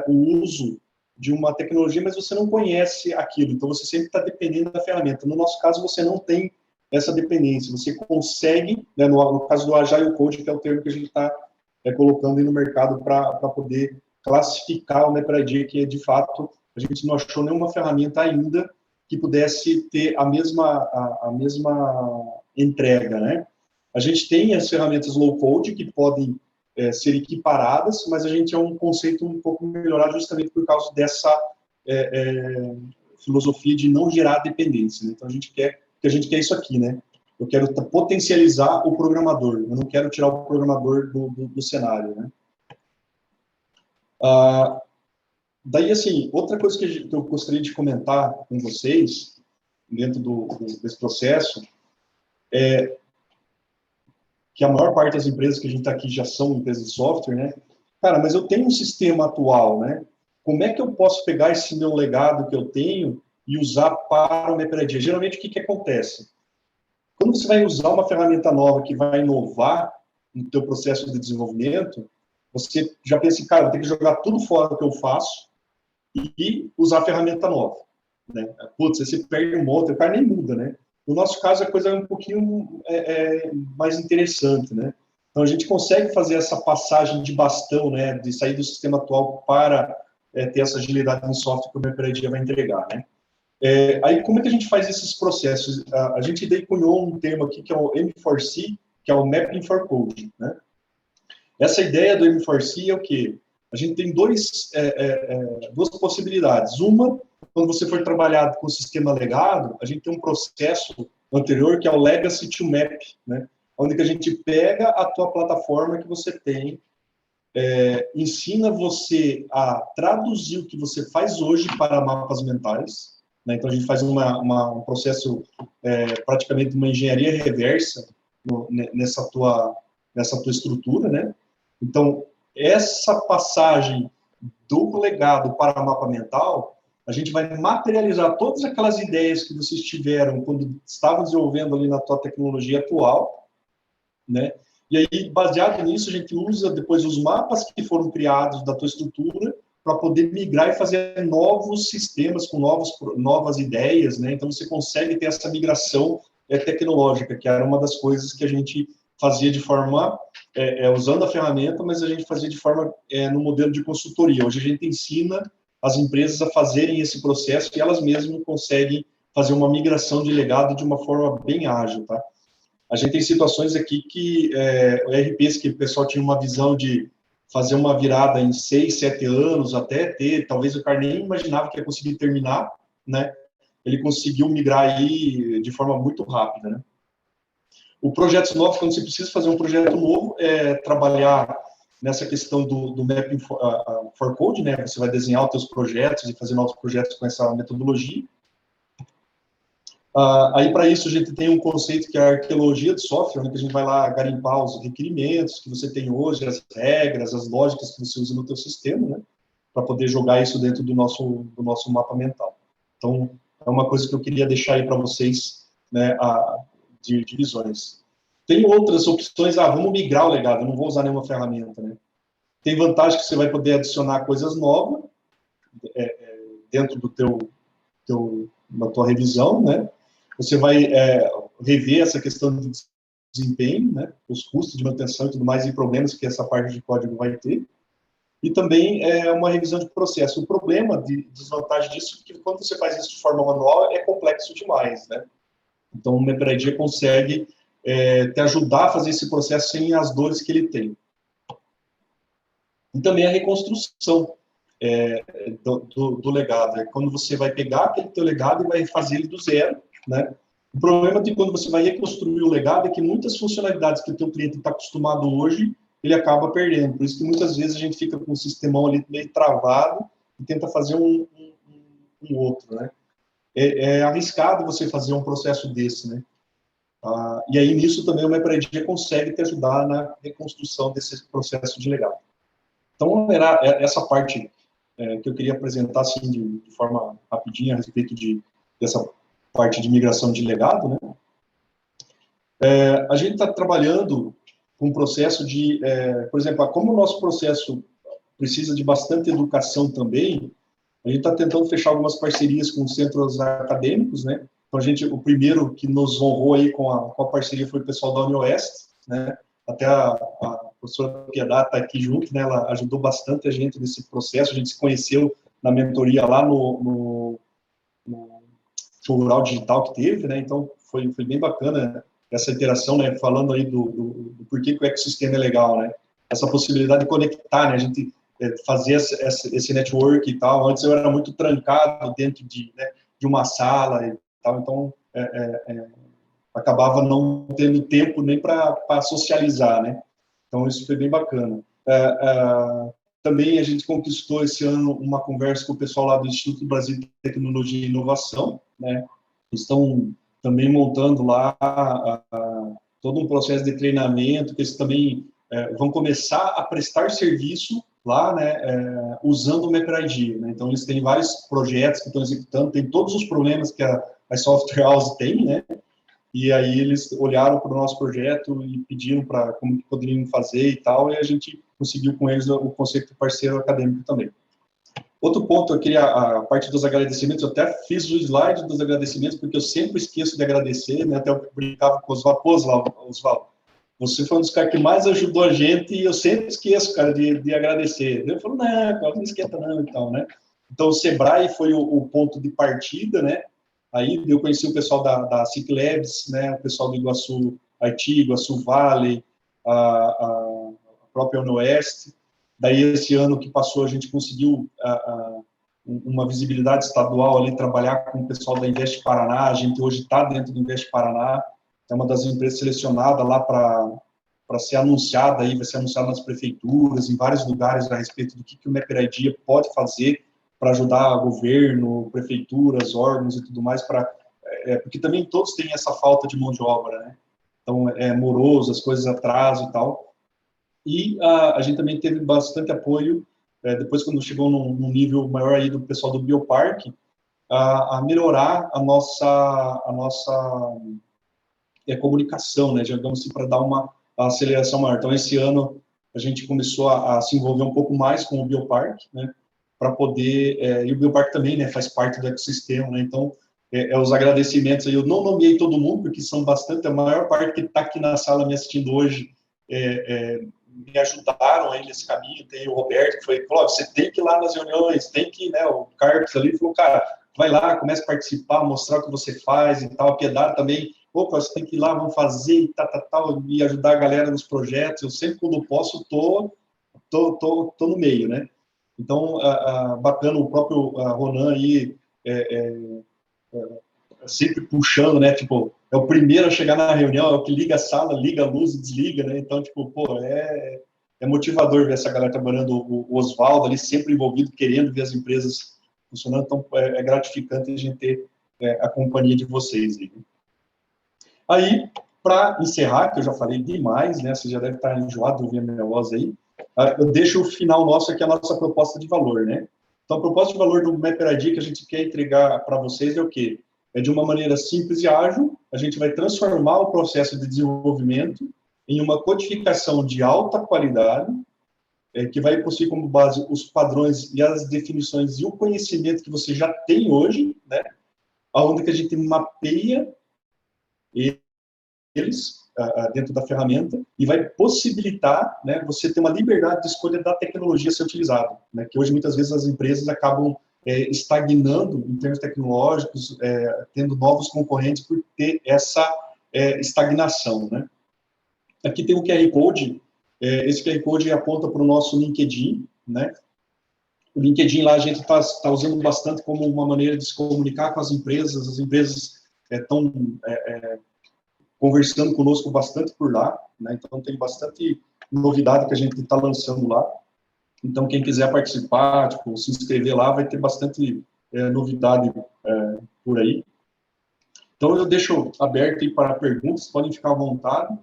o uso de uma tecnologia, mas você não conhece aquilo. Então, você sempre está dependendo da ferramenta. No nosso caso, você não tem essa dependência. Você consegue, né, no caso do Agile Code, que é o termo que a gente está colocando aí no mercado para poder classificar o MapReD, que de fato a gente não achou nenhuma ferramenta ainda que pudesse ter a mesma entrega, né? A gente tem as ferramentas low code que podem ser equiparadas, mas a gente é um conceito um pouco melhorado justamente por causa dessa filosofia de não gerar dependência, né? Então a gente quer isso aqui, né? Eu quero potencializar o programador, eu não quero tirar o programador do cenário, né? Daí, assim, outra coisa que eu gostaria de comentar com vocês, dentro desse processo, é que a maior parte das empresas que a gente está aqui já são empresas de software, né? Cara, mas eu tenho um sistema atual, né? Como é que eu posso pegar esse meu legado que eu tenho e usar para o MapReD? Geralmente, o que acontece? Quando você vai usar uma ferramenta nova que vai inovar no teu processo de desenvolvimento, você já pensa, cara, eu tenho que jogar tudo fora do que eu faço e usar a ferramenta nova, né? Putz, aí você perde um monte, o cara nem muda, né? No nosso caso, a coisa é um pouquinho mais interessante, né? Então, a gente consegue fazer essa passagem de bastão, né? De sair do sistema atual para ter essa agilidade no software que o MapReD vai entregar, né? Aí, como é que a gente faz esses processos? A gente daí cunhou um termo aqui, que é o M4C, que é o Mapping for Code, né? Essa ideia do M4C é o quê? A gente tem duas possibilidades. Uma, quando você for trabalhar com o sistema legado, a gente tem um processo anterior que é o Legacy to Map, né? Onde que a gente pega a tua plataforma que você tem, ensina você a traduzir o que você faz hoje para mapas mentais, né? Então, a gente faz um processo, praticamente uma engenharia reversa nessa tua estrutura, né? Então, essa passagem do legado para o mapa mental, a gente vai materializar todas aquelas ideias que vocês tiveram quando estavam desenvolvendo ali na tua tecnologia atual, né? E aí, baseado nisso, a gente usa depois os mapas que foram criados da tua estrutura para poder migrar e fazer novos sistemas com novas ideias, né? Então, você consegue ter essa migração tecnológica, que era uma das coisas que a gente fazia de forma, usando a ferramenta, mas a gente fazia de forma no modelo de consultoria. Hoje a gente ensina as empresas a fazerem esse processo e elas mesmas conseguem fazer uma migração de legado de uma forma bem ágil, tá? A gente tem situações aqui que RPs que o pessoal tinha uma visão de fazer uma virada em 6, 7 anos, até ter, talvez o cara nem imaginava que ia conseguir terminar, né? Ele conseguiu migrar aí de forma muito rápida, né? O projetos novos, quando você precisa fazer um projeto novo, trabalhar nessa questão do Mapping for Code, né? Você vai desenhar os seus projetos e fazer novos projetos com essa metodologia. Aí, para isso, a gente tem um conceito que é a arqueologia de software, né, que a gente vai lá garimpar os requerimentos que você tem hoje, as regras, as lógicas que você usa no teu sistema, né, para poder jogar isso dentro do nosso mapa mental. Então, é uma coisa que eu queria deixar aí para vocês, né, de visões. Tem outras opções, vamos migrar o legado, eu não vou usar nenhuma ferramenta, né. Tem vantagem que você vai poder adicionar coisas novas dentro da tua revisão, né. Você vai rever essa questão de desempenho, né, os custos de manutenção e tudo mais, e problemas que essa parte de código vai ter. E também uma revisão de processo. O problema de desvantagem disso é que quando você faz isso de forma manual, é complexo demais, né? Então, o MapReD consegue te ajudar a fazer esse processo sem as dores que ele tem. E também a reconstrução do legado. É quando você vai pegar aquele teu legado e vai fazer ele do zero, né? O problema de quando você vai reconstruir o legado é que muitas funcionalidades que o teu cliente está acostumado hoje, ele acaba perdendo. Por isso que muitas vezes a gente fica com o sistemão ali meio travado e tenta fazer um outro, né? É arriscado você fazer um processo desse, né? E aí, nisso também o MapReD consegue te ajudar na reconstrução desse processo de legado. Então, era essa parte que eu queria apresentar, assim, de forma rapidinha, a respeito dessa parte de migração de legado, né? A gente está trabalhando com um processo de, por exemplo, como o nosso processo precisa de bastante educação também, a gente está tentando fechar algumas parcerias com centros acadêmicos, né? Então, o primeiro que nos honrou aí com a parceria foi o pessoal da UniOeste, né? Até a professora Piedade está aqui junto, né? Ela ajudou bastante a gente nesse processo, a gente se conheceu na mentoria lá no Rural Digital que teve, né? Então, foi bem bacana essa interação, né? Falando aí do porquê que o ecossistema é legal, né? Essa possibilidade de conectar, né? A gente fazer esse network e tal. Antes eu era muito trancado dentro de uma sala e tal, então acabava não tendo tempo nem para socializar, né? Então isso foi bem bacana. Também a gente conquistou esse ano uma conversa com o pessoal lá do Instituto Brasil de Tecnologia e Inovação, né? Estão também montando lá todo um processo de treinamento, que eles também vão começar a prestar serviço lá, né, usando o MapReD, né? Então, eles têm vários projetos que estão executando, tem todos os problemas que a software house tem, né? E aí eles olharam para o nosso projeto e pediram para como que poderiam fazer e tal, e a gente conseguiu com eles o conceito de parceiro acadêmico também. Outro ponto, eu queria a parte dos agradecimentos, eu até fiz o slide dos agradecimentos, porque eu sempre esqueço de agradecer, né? Até eu brincava com o Oswaldo, você foi um dos caras que mais ajudou a gente e eu sempre esqueço, cara, de agradecer. Eu falo, não, cara, não esquenta não, então, né? Então, o Sebrae foi o ponto de partida, né? Aí eu conheci o pessoal da SIC Labs, né? O pessoal do Iguaçu IT, Iguaçu Valley, a própria UniOeste. Daí, esse ano que passou, a gente conseguiu uma visibilidade estadual ali, trabalhar com o pessoal da Invest Paraná. A gente hoje está dentro do Invest Paraná, é uma das empresas selecionadas lá para ser anunciada, aí vai ser anunciada nas prefeituras, em vários lugares, a respeito do que o MapReD pode fazer para ajudar o governo, prefeituras, órgãos e tudo mais, porque também todos têm essa falta de mão de obra, né? Então, é moroso, as coisas atrasam e tal. E a gente também teve bastante apoio, depois quando chegou num nível maior aí do pessoal do Bioparque, a melhorar a nossa comunicação, né, digamos assim, para dar uma aceleração maior. Então, esse ano, a gente começou a se envolver um pouco mais com o Bioparque, né, para poder, e o Bioparque também, né, faz parte do ecossistema, né, então, os agradecimentos aí, eu não nomeei todo mundo, porque são bastante, a maior parte que está aqui na sala me assistindo hoje, me ajudaram aí nesse caminho. Tem o Roberto, que falou, você tem que ir lá nas reuniões, tem que, né, o Carlos ali falou, cara, vai lá, comece a participar, mostrar o que você faz e tal. A Piedade também, opa, você tem que ir lá, vamos fazer e tal, e ajudar a galera nos projetos. Eu sempre, quando posso, tô no meio, né? Então, bacana, o próprio Ronan aí, sempre puxando, né, tipo, é o primeiro a chegar na reunião, é o que liga a sala, liga a luz e desliga, né, então, tipo, pô, é motivador ver essa galera trabalhando, o Oswaldo ali sempre envolvido, querendo ver as empresas funcionando, então é gratificante a gente ter a companhia de vocês. Aí, para encerrar, que eu já falei demais, né? Você já deve estar enjoado de ouvir a minha voz aí. Eu deixo o final nosso aqui, a nossa proposta de valor, né? Então, a proposta de valor do MapID que a gente quer entregar para vocês é o quê? É de uma maneira simples e ágil, a gente vai transformar o processo de desenvolvimento em uma codificação de alta qualidade, que vai possuir como base os padrões e as definições e o conhecimento que você já tem hoje, né? Onde que a gente mapeia eles dentro da ferramenta e vai possibilitar, né, você ter uma liberdade de escolha da tecnologia a ser utilizada, né, que hoje muitas vezes as empresas acabam estagnando em termos tecnológicos, tendo novos concorrentes por ter essa estagnação, né. Aqui tem o QR Code, esse QR Code aponta para o nosso LinkedIn, né. O LinkedIn lá a gente está usando bastante como uma maneira de se comunicar com as empresas estão conversando conosco bastante por lá, né? Então tem bastante novidade que a gente está lançando lá. Então quem quiser participar, tipo, se inscrever lá, vai ter bastante novidade por aí. Então eu deixo aberto aí para perguntas, podem ficar à vontade.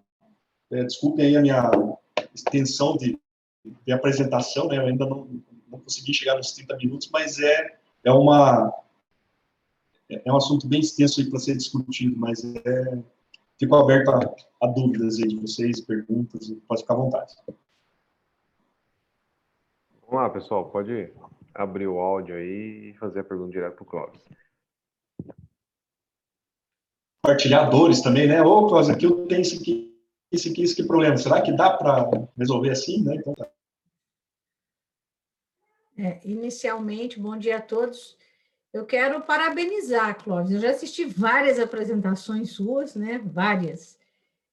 Desculpem aí a minha extensão de apresentação, né? Eu ainda não consegui chegar nos 30 minutos, mas é um assunto bem extenso aí para ser discutido, mas fico aberto a dúvidas aí de vocês, perguntas, pode ficar à vontade. Vamos lá, pessoal, pode abrir o áudio aí e fazer a pergunta direto para o Clóvis. Compartilhadores também, né? Ô, Clóvis, aqui eu tenho esse aqui, problema. Será que dá para resolver assim, né? Então, tá. Inicialmente, bom dia a todos. Eu quero parabenizar, Clóvis. Eu já assisti várias apresentações suas, né? Várias.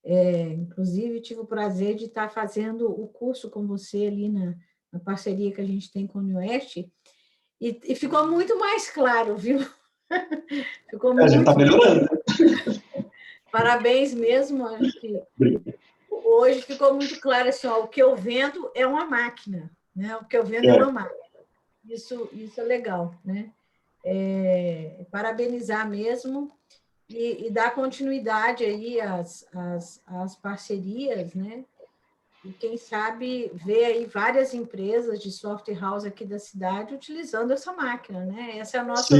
Inclusive, tive o prazer de estar fazendo o curso com você ali na parceria que a gente tem com o Unioeste, e ficou muito mais claro, viu? Ficou muito... A gente está melhorando. Parabéns mesmo. Acho que hoje ficou muito claro assim, ó, o que eu vendo é uma máquina, né? O que eu vendo é uma máquina. Isso é legal, né? Parabenizar mesmo e dar continuidade aí às parcerias, né? E quem sabe ver aí várias empresas de software house aqui da cidade utilizando essa máquina, né? Essa é a nossa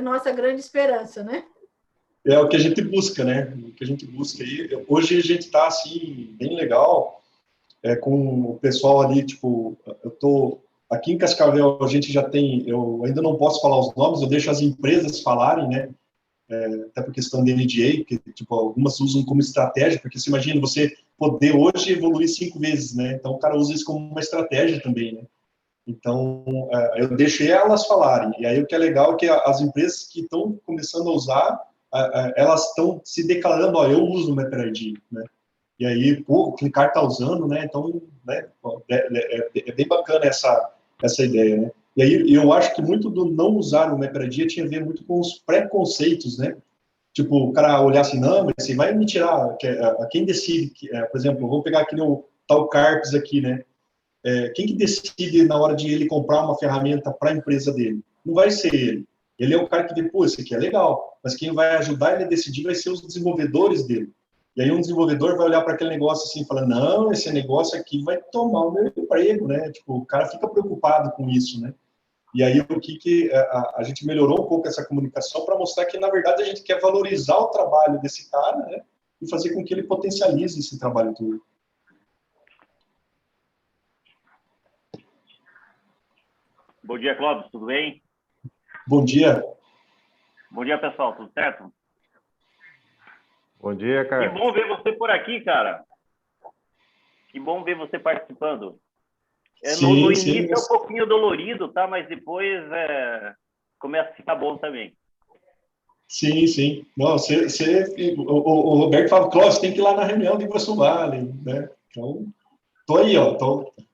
nossa grande esperança, né? É o que a gente busca, né? O que a gente busca aí. Hoje a gente está assim bem legal com o pessoal ali, tipo, eu tô aqui em Cascavel, a gente já tem, eu ainda não posso falar os nomes, eu deixo as empresas falarem, né? Até por questão de NDA, que tipo, algumas usam como estratégia, porque você imagina você poder hoje evoluir 5 vezes, né? Então o cara usa isso como uma estratégia também, né? Então eu deixei elas falarem. E aí o que é legal é que as empresas que estão começando a usar, elas estão se declarando, ó, eu uso o MapID, né? E aí, pô, o Clicar está usando, né? Então, né, é bem bacana essa ideia, né? E aí, eu acho que muito do não usar o MapID tinha a ver muito com os preconceitos, né? Tipo, o cara olhar assim, não, mas você vai me tirar, quem decide, por exemplo, vamos pegar aqui o tal Carpes aqui, né? Quem que decide na hora de ele comprar uma ferramenta para a empresa dele? Não vai ser ele. Ele é o cara que vê, pô, isso aqui é legal, mas quem vai ajudar ele a decidir vai ser os desenvolvedores dele. E aí um desenvolvedor vai olhar para aquele negócio assim e falar, não, esse negócio aqui vai tomar o meu emprego, né? Tipo, o cara fica preocupado com isso, né? E aí o que a gente melhorou um pouco essa comunicação para mostrar que, na verdade, a gente quer valorizar o trabalho desse cara, né? E fazer com que ele potencialize esse trabalho todo. Bom dia, Clóvis, tudo bem? Bom dia. Bom dia, pessoal, tudo certo? Bom dia, cara. Que bom ver você por aqui, cara. Que bom ver você participando. No início é um pouquinho dolorido, tá? Mas depois começa a ficar bom também. Sim, sim. Não, o Roberto fala, Clóvis, tem que ir lá na reunião de Iguaçu Vale, né? Então, tô aí, ó.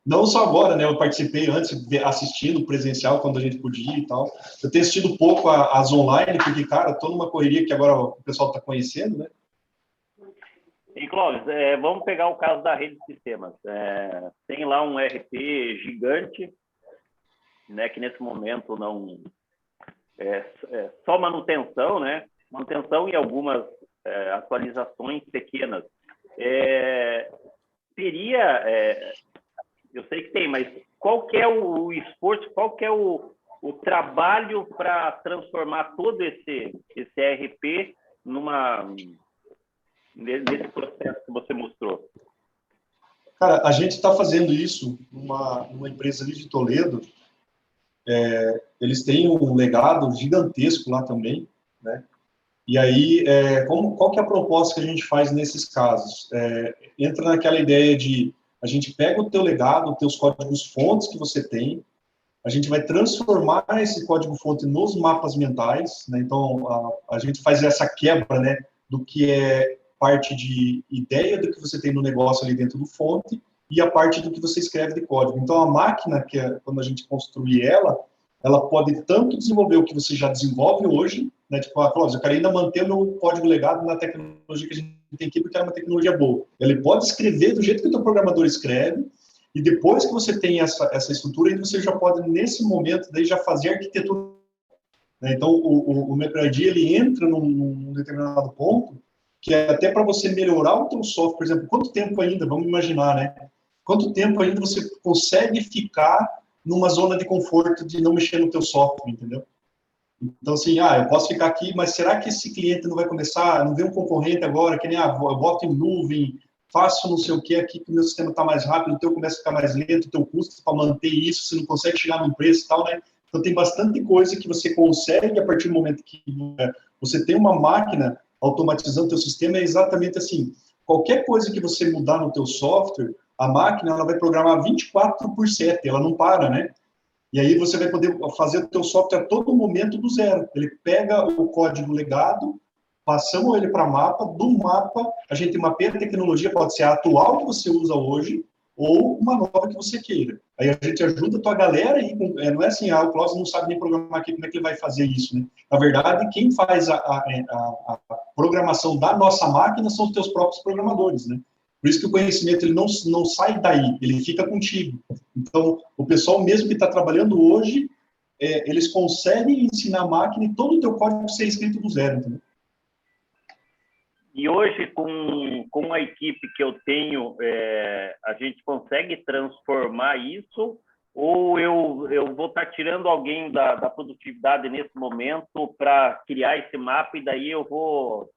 Não só agora, né? Eu participei antes, assistindo presencial, quando a gente podia e tal. Eu tenho assistido pouco as online, porque, cara, tô numa correria que agora o pessoal tá conhecendo, né? E, Clóvis, vamos pegar o caso da rede de sistemas. Tem lá um RP gigante, né, que nesse momento só manutenção, né? Manutenção e algumas atualizações pequenas. Eu sei que tem, mas qual que é o esforço, qual que é o trabalho para transformar todo esse ERP nesse processo que você mostrou? Cara, a gente está fazendo isso numa empresa ali de Toledo. Eles têm um legado gigantesco lá também, né? E aí, qual que é a proposta que a gente faz nesses casos? Entra naquela ideia de a gente pega o teu legado, os teus códigos-fontes que você tem, a gente vai transformar esse código-fonte nos mapas mentais, né? Então, a gente faz essa quebra, né, do que é parte de ideia do que você tem no negócio ali dentro do fonte e a parte do que você escreve de código. Então, a máquina, quando a gente construir ela pode tanto desenvolver o que você já desenvolve hoje, né? Tipo, Cláudio, eu quero ainda manter o meu código legado na tecnologia que a gente tem aqui, porque é uma tecnologia boa. Ele pode escrever do jeito que o teu programador escreve, e depois que você tem essa estrutura, você já pode, nesse momento, daí já fazer arquitetura. Né? Então, o MapReD, ele entra num determinado ponto, que é até para você melhorar o teu software. Por exemplo, quanto tempo ainda, vamos imaginar, né? Quanto tempo ainda você consegue ficar numa zona de conforto de não mexer no teu software, entendeu? Então, assim, eu posso ficar aqui, mas será que esse cliente não vai começar, não vê um concorrente agora, que nem, eu boto em nuvem, faço não sei o que aqui, que o meu sistema está mais rápido, o teu começa a ficar mais lento, o teu custo para manter isso, você não consegue chegar num preço e tal, né? Então, tem bastante coisa que você consegue, a partir do momento que você tem uma máquina automatizando o teu sistema, é exatamente assim, qualquer coisa que você mudar no teu software, a máquina ela vai programar 24/7, ela não para, né? E aí você vai poder fazer o teu software a todo momento do zero. Ele pega o código legado, passamos ele para mapa, do mapa a gente mapeia a tecnologia, pode ser a atual que você usa hoje, ou uma nova que você queira. Aí a gente ajuda a tua galera, aí, não é assim, o Cláudio não sabe nem programar aqui, como é que ele vai fazer isso, né? Na verdade, quem faz a programação da nossa máquina são os teus próprios programadores, né? Por isso que o conhecimento ele não sai daí, ele fica contigo. Então, o pessoal mesmo que está trabalhando hoje, eles conseguem ensinar a máquina e todo o teu código ser escrito do zero, entendeu? E hoje, com a equipe que eu tenho, a gente consegue transformar isso? Ou eu vou estar tirando alguém da produtividade nesse momento para criar esse mapa e daí eu vou...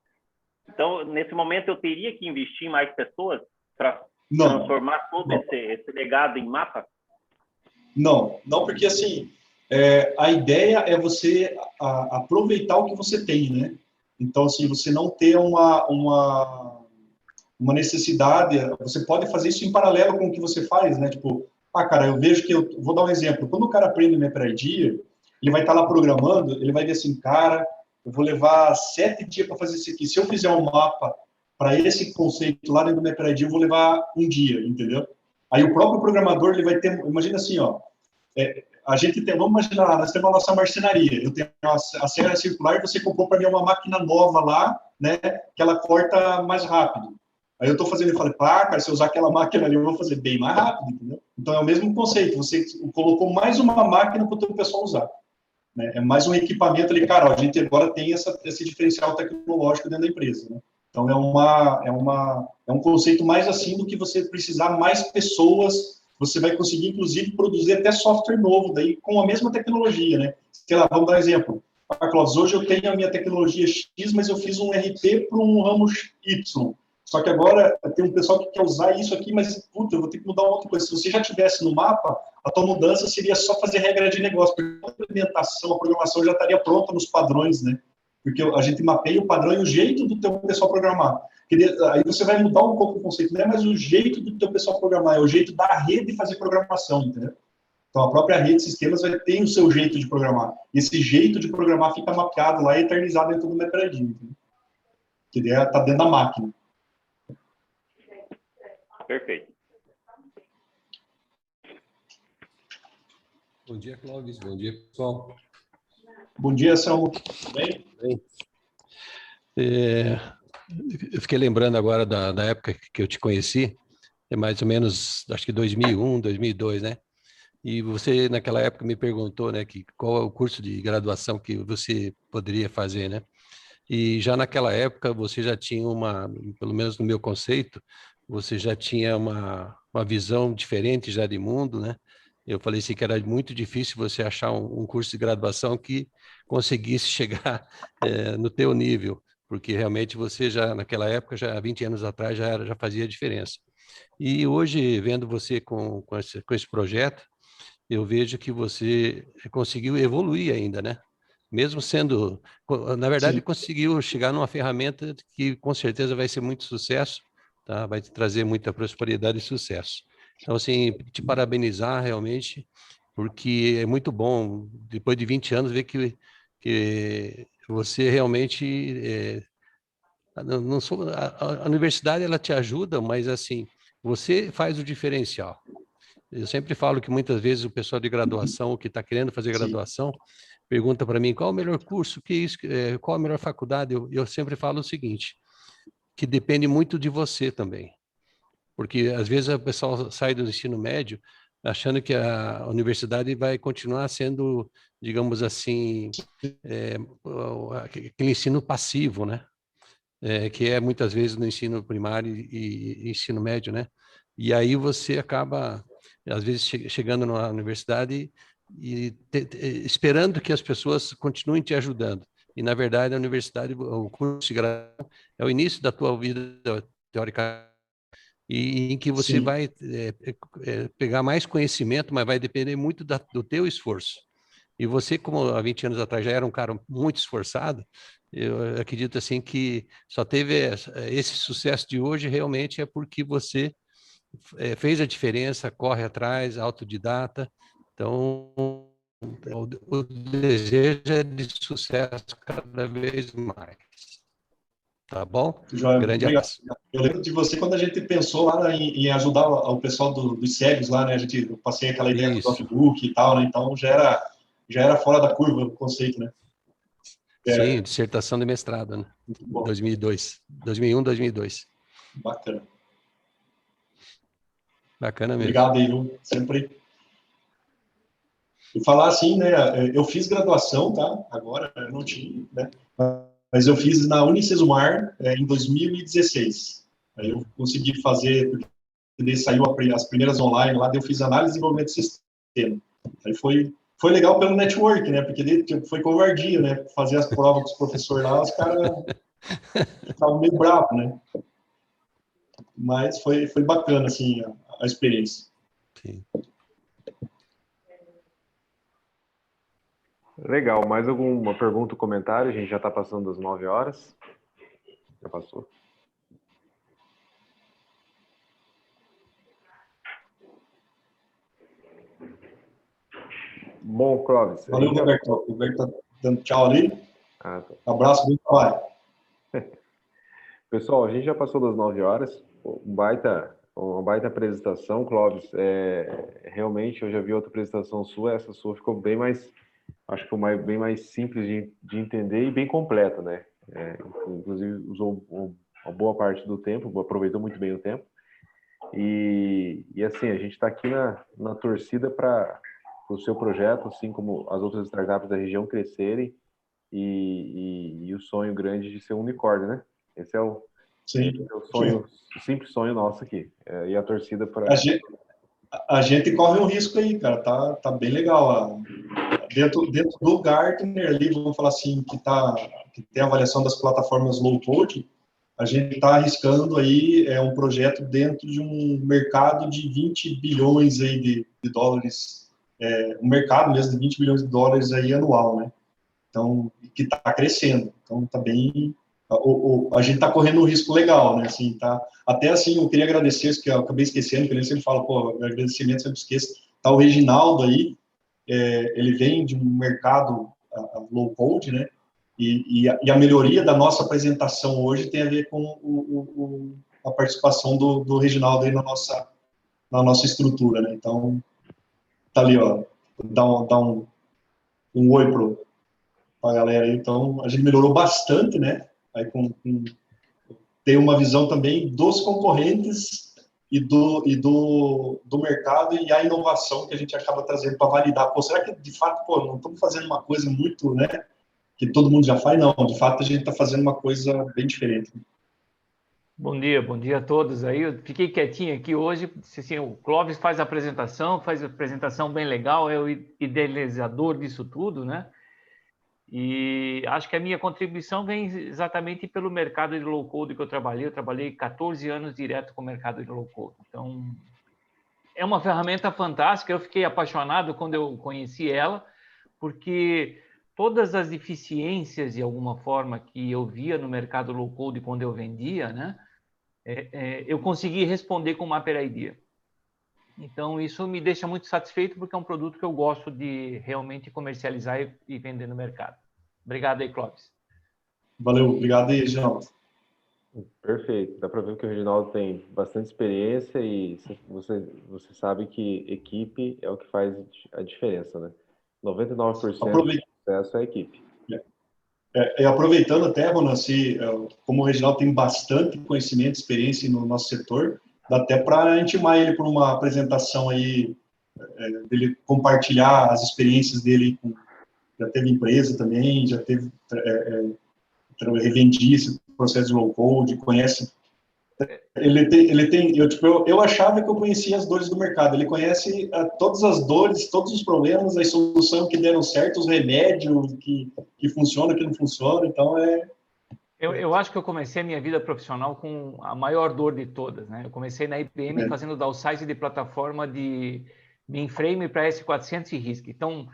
Então, nesse momento, eu teria que investir em mais pessoas para transformar todo esse legado em mapa? Não, porque assim, a ideia é você aproveitar o que você tem, né? Então, assim, você não ter uma necessidade, você pode fazer isso em paralelo com o que você faz, né? Tipo, cara, eu vejo que vou dar um exemplo. Quando o cara aprende o MapReD, ele vai estar lá programando, ele vai ver assim, cara, eu vou levar 7 dias para fazer isso aqui. Se eu fizer um mapa para esse conceito lá dentro do MapReD, eu vou levar 1 dia, entendeu? Aí o próprio programador, ele vai ter, imagina assim, a gente tem, vamos imaginar, nós temos a nossa marcenaria, eu tenho a serra circular e você comprou para mim uma máquina nova lá, né, que ela corta mais rápido. Aí eu estou fazendo e falei, cara, se eu usar aquela máquina ali, eu vou fazer bem mais rápido, entendeu? Então é o mesmo conceito, você colocou mais uma máquina para o teu pessoal usar. Né? É mais um equipamento ali, cara, a gente agora tem esse diferencial tecnológico dentro da empresa, né? Então é um conceito mais assim do que você precisar mais pessoas, você vai conseguir inclusive produzir até software novo daí com a mesma tecnologia, né? Sei lá, vamos dar um exemplo. Cláudio, hoje eu tenho a minha tecnologia X, mas eu fiz um RP para um ramo Y. Só que agora tem um pessoal que quer usar isso aqui, mas, puta, eu vou ter que mudar uma outra coisa. Se você já tivesse no mapa, a tua mudança seria só fazer regra de negócio, porque a implementação, a programação já estaria pronta nos padrões, né? Porque a gente mapeia o padrão e o jeito do teu pessoal programar. Aí você vai mudar um pouco o conceito, não é mais o jeito do teu pessoal programar, é o jeito da rede fazer programação, entendeu? Então, a própria rede de sistemas vai ter o seu jeito de programar. Esse jeito de programar fica mapeado lá e eternizado dentro do MapReD, entendeu? Que ideia está dentro da máquina. Perfeito. Bom dia, Clóvis. Bom dia, pessoal. Bom dia, Samu. Tudo bem? Bem. Eu fiquei lembrando agora da época que eu te conheci, é mais ou menos, acho que 2001, 2002, né? E você, naquela época, me perguntou, né, que qual é o curso de graduação que você poderia fazer, né? E já naquela época você já tinha pelo menos no meu conceito, você já tinha uma visão diferente já de mundo, né? Eu falei assim que era muito difícil você achar um curso de graduação que conseguisse chegar no teu nível, porque realmente você já naquela época, já há 20 anos atrás, já fazia diferença. E hoje, vendo você com esse projeto, eu vejo que você conseguiu evoluir ainda, né? Mesmo sendo, na verdade, Sim, conseguiu chegar numa ferramenta que com certeza vai ser muito sucesso, tá? Vai te trazer muita prosperidade e sucesso. Então, assim, te parabenizar realmente, porque é muito bom, depois de 20 anos, ver que você realmente não sou, a universidade ela te ajuda, mas assim, você faz o diferencial. Eu sempre falo que muitas vezes o pessoal de graduação, o que está querendo fazer sim, graduação, pergunta para mim qual o melhor curso, que isso, qual a melhor faculdade. Eu sempre falo o seguinte, que depende muito de você também, porque às vezes o pessoal sai do ensino médio achando que a universidade vai continuar sendo, digamos assim, aquele ensino passivo, né? Que é muitas vezes no ensino primário e ensino médio, né? E aí você acaba, às vezes, chegando na universidade e esperando que as pessoas continuem te ajudando. E, na verdade, a universidade, o curso de graduação, é o início da tua vida teórica, e em que você sim. vai pegar mais conhecimento, mas vai depender muito do teu esforço. E você, como há 20 anos atrás já era um cara muito esforçado, eu acredito assim que só teve esse sucesso de hoje realmente é porque você fez a diferença, corre atrás, autodidata. Então, o desejo é de sucesso cada vez mais. Tá bom? Joia, Grande obrigado. abraço. Eu lembro de você quando a gente pensou lá em ajudar o pessoal dos cegos lá, né? Eu passei aquela ideia do Isso. notebook e tal, né? Então já era fora da curva o conceito, né? Sim, É, dissertação de mestrado, né? muito bom, 2002. 2001, 2002. bacana. Bacana mesmo. Obrigado aí, viu? Sempre. E falar assim, né? Eu fiz graduação, tá? Agora eu não tinha, né? Mas eu fiz na Unicesumar em 2016. Aí eu consegui fazer, porque daí saiu as primeiras online lá, daí eu fiz análise e desenvolvimento de sistema. Aí foi legal pelo network, né? Porque daí foi covardia, né? Fazer as provas com os professores lá, os caras ficavam meio bravos, né? Mas foi bacana, assim, a experiência. Sim. Legal. Mais alguma pergunta ou comentário? A gente já está passando das 9 horas. Já passou. Bom, Clóvis. Valeu, Roberto. O Roberto tá dando tchau ali. Ah, tá. Abraço, bom trabalho. Pessoal, a gente já passou das 9 horas. Uma baita apresentação, Clóvis. Realmente, eu já vi outra apresentação sua. Essa sua ficou bem mais, acho que foi bem mais simples de entender e bem completa, né? Inclusive, usou uma boa parte do tempo, aproveitou muito bem o tempo. E assim, a gente está aqui na torcida para o seu projeto, assim como as outras startups da região crescerem e o sonho grande de ser um unicórnio, né? Esse é o Sim. sonho, o simples sonho nosso aqui. E a torcida para... A gente corre um risco aí, cara. Tá bem legal. Dentro do Gartner ali, vamos falar assim, que tem a avaliação das plataformas low code, a gente está arriscando aí um projeto dentro de um mercado de 20 bilhões aí de dólares, um mercado mesmo de 20 bilhões de dólares aí anual, né? Então, que está crescendo. Então, tá bem... A gente está correndo um risco legal, né? Assim, tá, até assim, eu queria agradecer, que eu acabei esquecendo, que ele sempre fala, pô, agradecimento, sempre esqueço. Tá o Reginaldo aí, ele vem de um mercado low code, né? E a melhoria da nossa apresentação hoje tem a ver com a participação do Reginaldo aí na nossa estrutura, né? Então, tá ali, ó, dá um oi para a galera aí. Então, a gente melhorou bastante, né? Aí tem uma visão também dos concorrentes do mercado e a inovação que a gente acaba trazendo para validar. Pô, será que, de fato, pô, não estamos fazendo uma coisa muito, né, que todo mundo já faz? Não, de fato, a gente está fazendo uma coisa bem diferente. Bom dia a todos aí. Eu fiquei quietinho aqui hoje. Assim, o Clóvis faz a apresentação bem legal, é o idealizador disso tudo, né? E acho que a minha contribuição vem exatamente pelo mercado de low-code que eu trabalhei. Eu trabalhei 14 anos direto com o mercado de low-code. Então, é uma ferramenta fantástica. Eu fiquei apaixonado quando eu conheci ela, porque todas as deficiências, de alguma forma, que eu via no mercado low-code quando eu vendia, né? Eu consegui responder com o Mapper ID. Então, isso me deixa muito satisfeito, porque é um produto que eu gosto de realmente comercializar e vender no mercado. Obrigado aí, Clóvis. Valeu, obrigado aí, Reginaldo. Perfeito. Dá para ver que o Reginaldo tem bastante experiência e você sabe que equipe é o que faz a diferença, né? 99% do sucesso é a equipe. Aproveitando até, Ronan, como o Reginaldo tem bastante conhecimento, experiência no nosso setor, dá até para intimar ele para uma apresentação aí, dele compartilhar as experiências dele. Já teve empresa também, já teve, revendia esse processo de low-code, conhece. Eu achava que eu conhecia as dores do mercado. Ele conhece todas as dores, todos os problemas, as soluções que deram certo, os remédios que funcionam, que não funcionam. Então, Eu acho que eu comecei a minha vida profissional com a maior dor de todas, né? Eu comecei na IBM fazendo downsize de plataforma de mainframe para S400 e RISC. Então,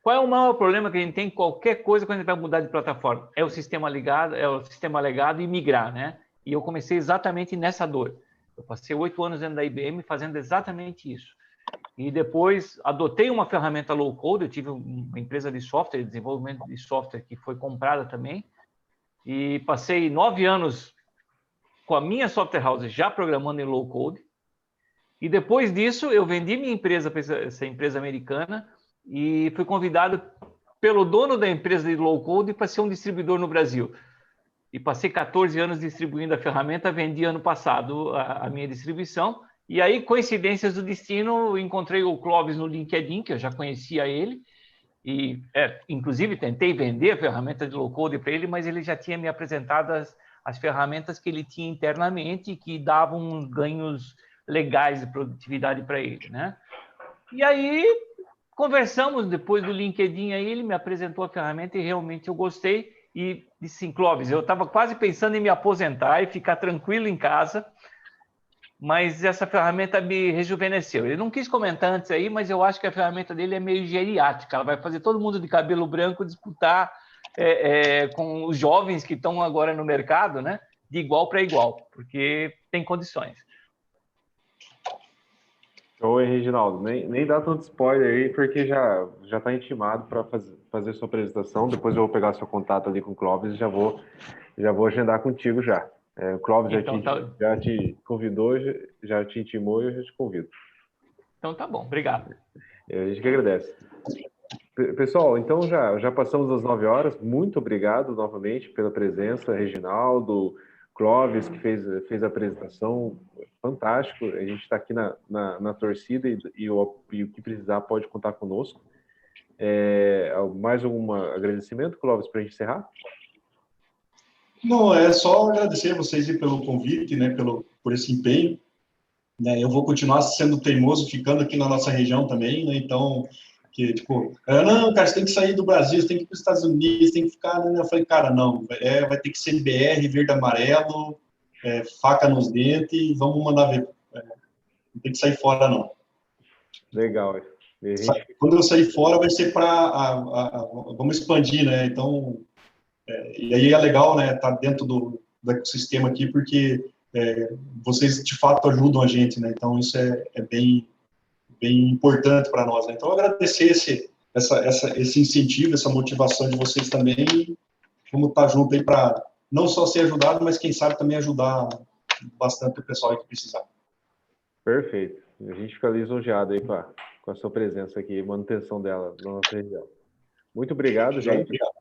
qual é o maior problema que a gente tem em qualquer coisa quando a gente vai mudar de plataforma? É o sistema legado e migrar, né? E eu comecei exatamente nessa dor. Eu passei 8 anos dentro da IBM fazendo exatamente isso. E depois adotei uma ferramenta low-code. Eu tive uma empresa de software, desenvolvimento de software, que foi comprada também. E passei 9 anos com a minha software house já programando em low-code. E depois disso, eu vendi minha empresa para essa empresa americana e fui convidado pelo dono da empresa de low-code para ser um distribuidor no Brasil. E passei 14 anos distribuindo a ferramenta, vendi ano passado a minha distribuição. E aí, coincidências do destino, encontrei o Clóvis no LinkedIn, que eu já conhecia ele. E, inclusive, tentei vender a ferramenta de low-code para ele, mas ele já tinha me apresentado as ferramentas que ele tinha internamente, que davam ganhos legais de produtividade para ele, né? E aí, conversamos depois do LinkedIn, aí ele me apresentou a ferramenta e realmente eu gostei. E disse assim, Clóvis, eu estava quase pensando em me aposentar e ficar tranquilo em casa, mas essa ferramenta me rejuvenesceu. Ele não quis comentar antes aí, mas eu acho que a ferramenta dele é meio geriátrica. Ela vai fazer todo mundo de cabelo branco disputar com os jovens que estão agora no mercado, né? De igual para igual, porque tem condições. Oi, Reginaldo, nem dá tanto spoiler aí, porque já está intimado para fazer sua apresentação. Depois eu vou pegar seu contato ali com o Clóvis e já vou agendar contigo já. O Clóvis então, já te convidou, já te intimou e eu já te convido. Então tá bom, obrigado. A gente que agradece. Pessoal, então já passamos das 9 horas. Muito obrigado novamente pela presença, Reginaldo, Clóvis, que fez a apresentação, fantástico. A gente está aqui na torcida e o que precisar pode contar conosco. Mais algum agradecimento, Clóvis, para a gente encerrar? Não, é só agradecer a vocês aí pelo convite, né, por esse empenho. Né, eu vou continuar sendo teimoso, ficando aqui na nossa região também, né, então, não, cara, você tem que sair do Brasil, você tem que ir para os Estados Unidos, tem que ficar, né? Eu falei, cara, não, vai ter que ser BR, verde, amarelo, faca nos dentes, vamos mandar ver. Não tem que sair fora, não. Legal. Quando eu sair fora, vai ser vamos expandir, né, então, e aí é legal, né, estar dentro do ecossistema aqui, porque vocês, de fato, ajudam a gente, né, então isso é bem importante para nós, né? Então, agradecer esse incentivo, essa motivação de vocês também, vamos estar junto aí para não só ser ajudado, mas quem sabe também ajudar bastante o pessoal aí que precisar. Perfeito. A gente fica lisonjeado aí com a sua presença aqui, manutenção dela na nossa região. Muito obrigado, gente. Obrigado.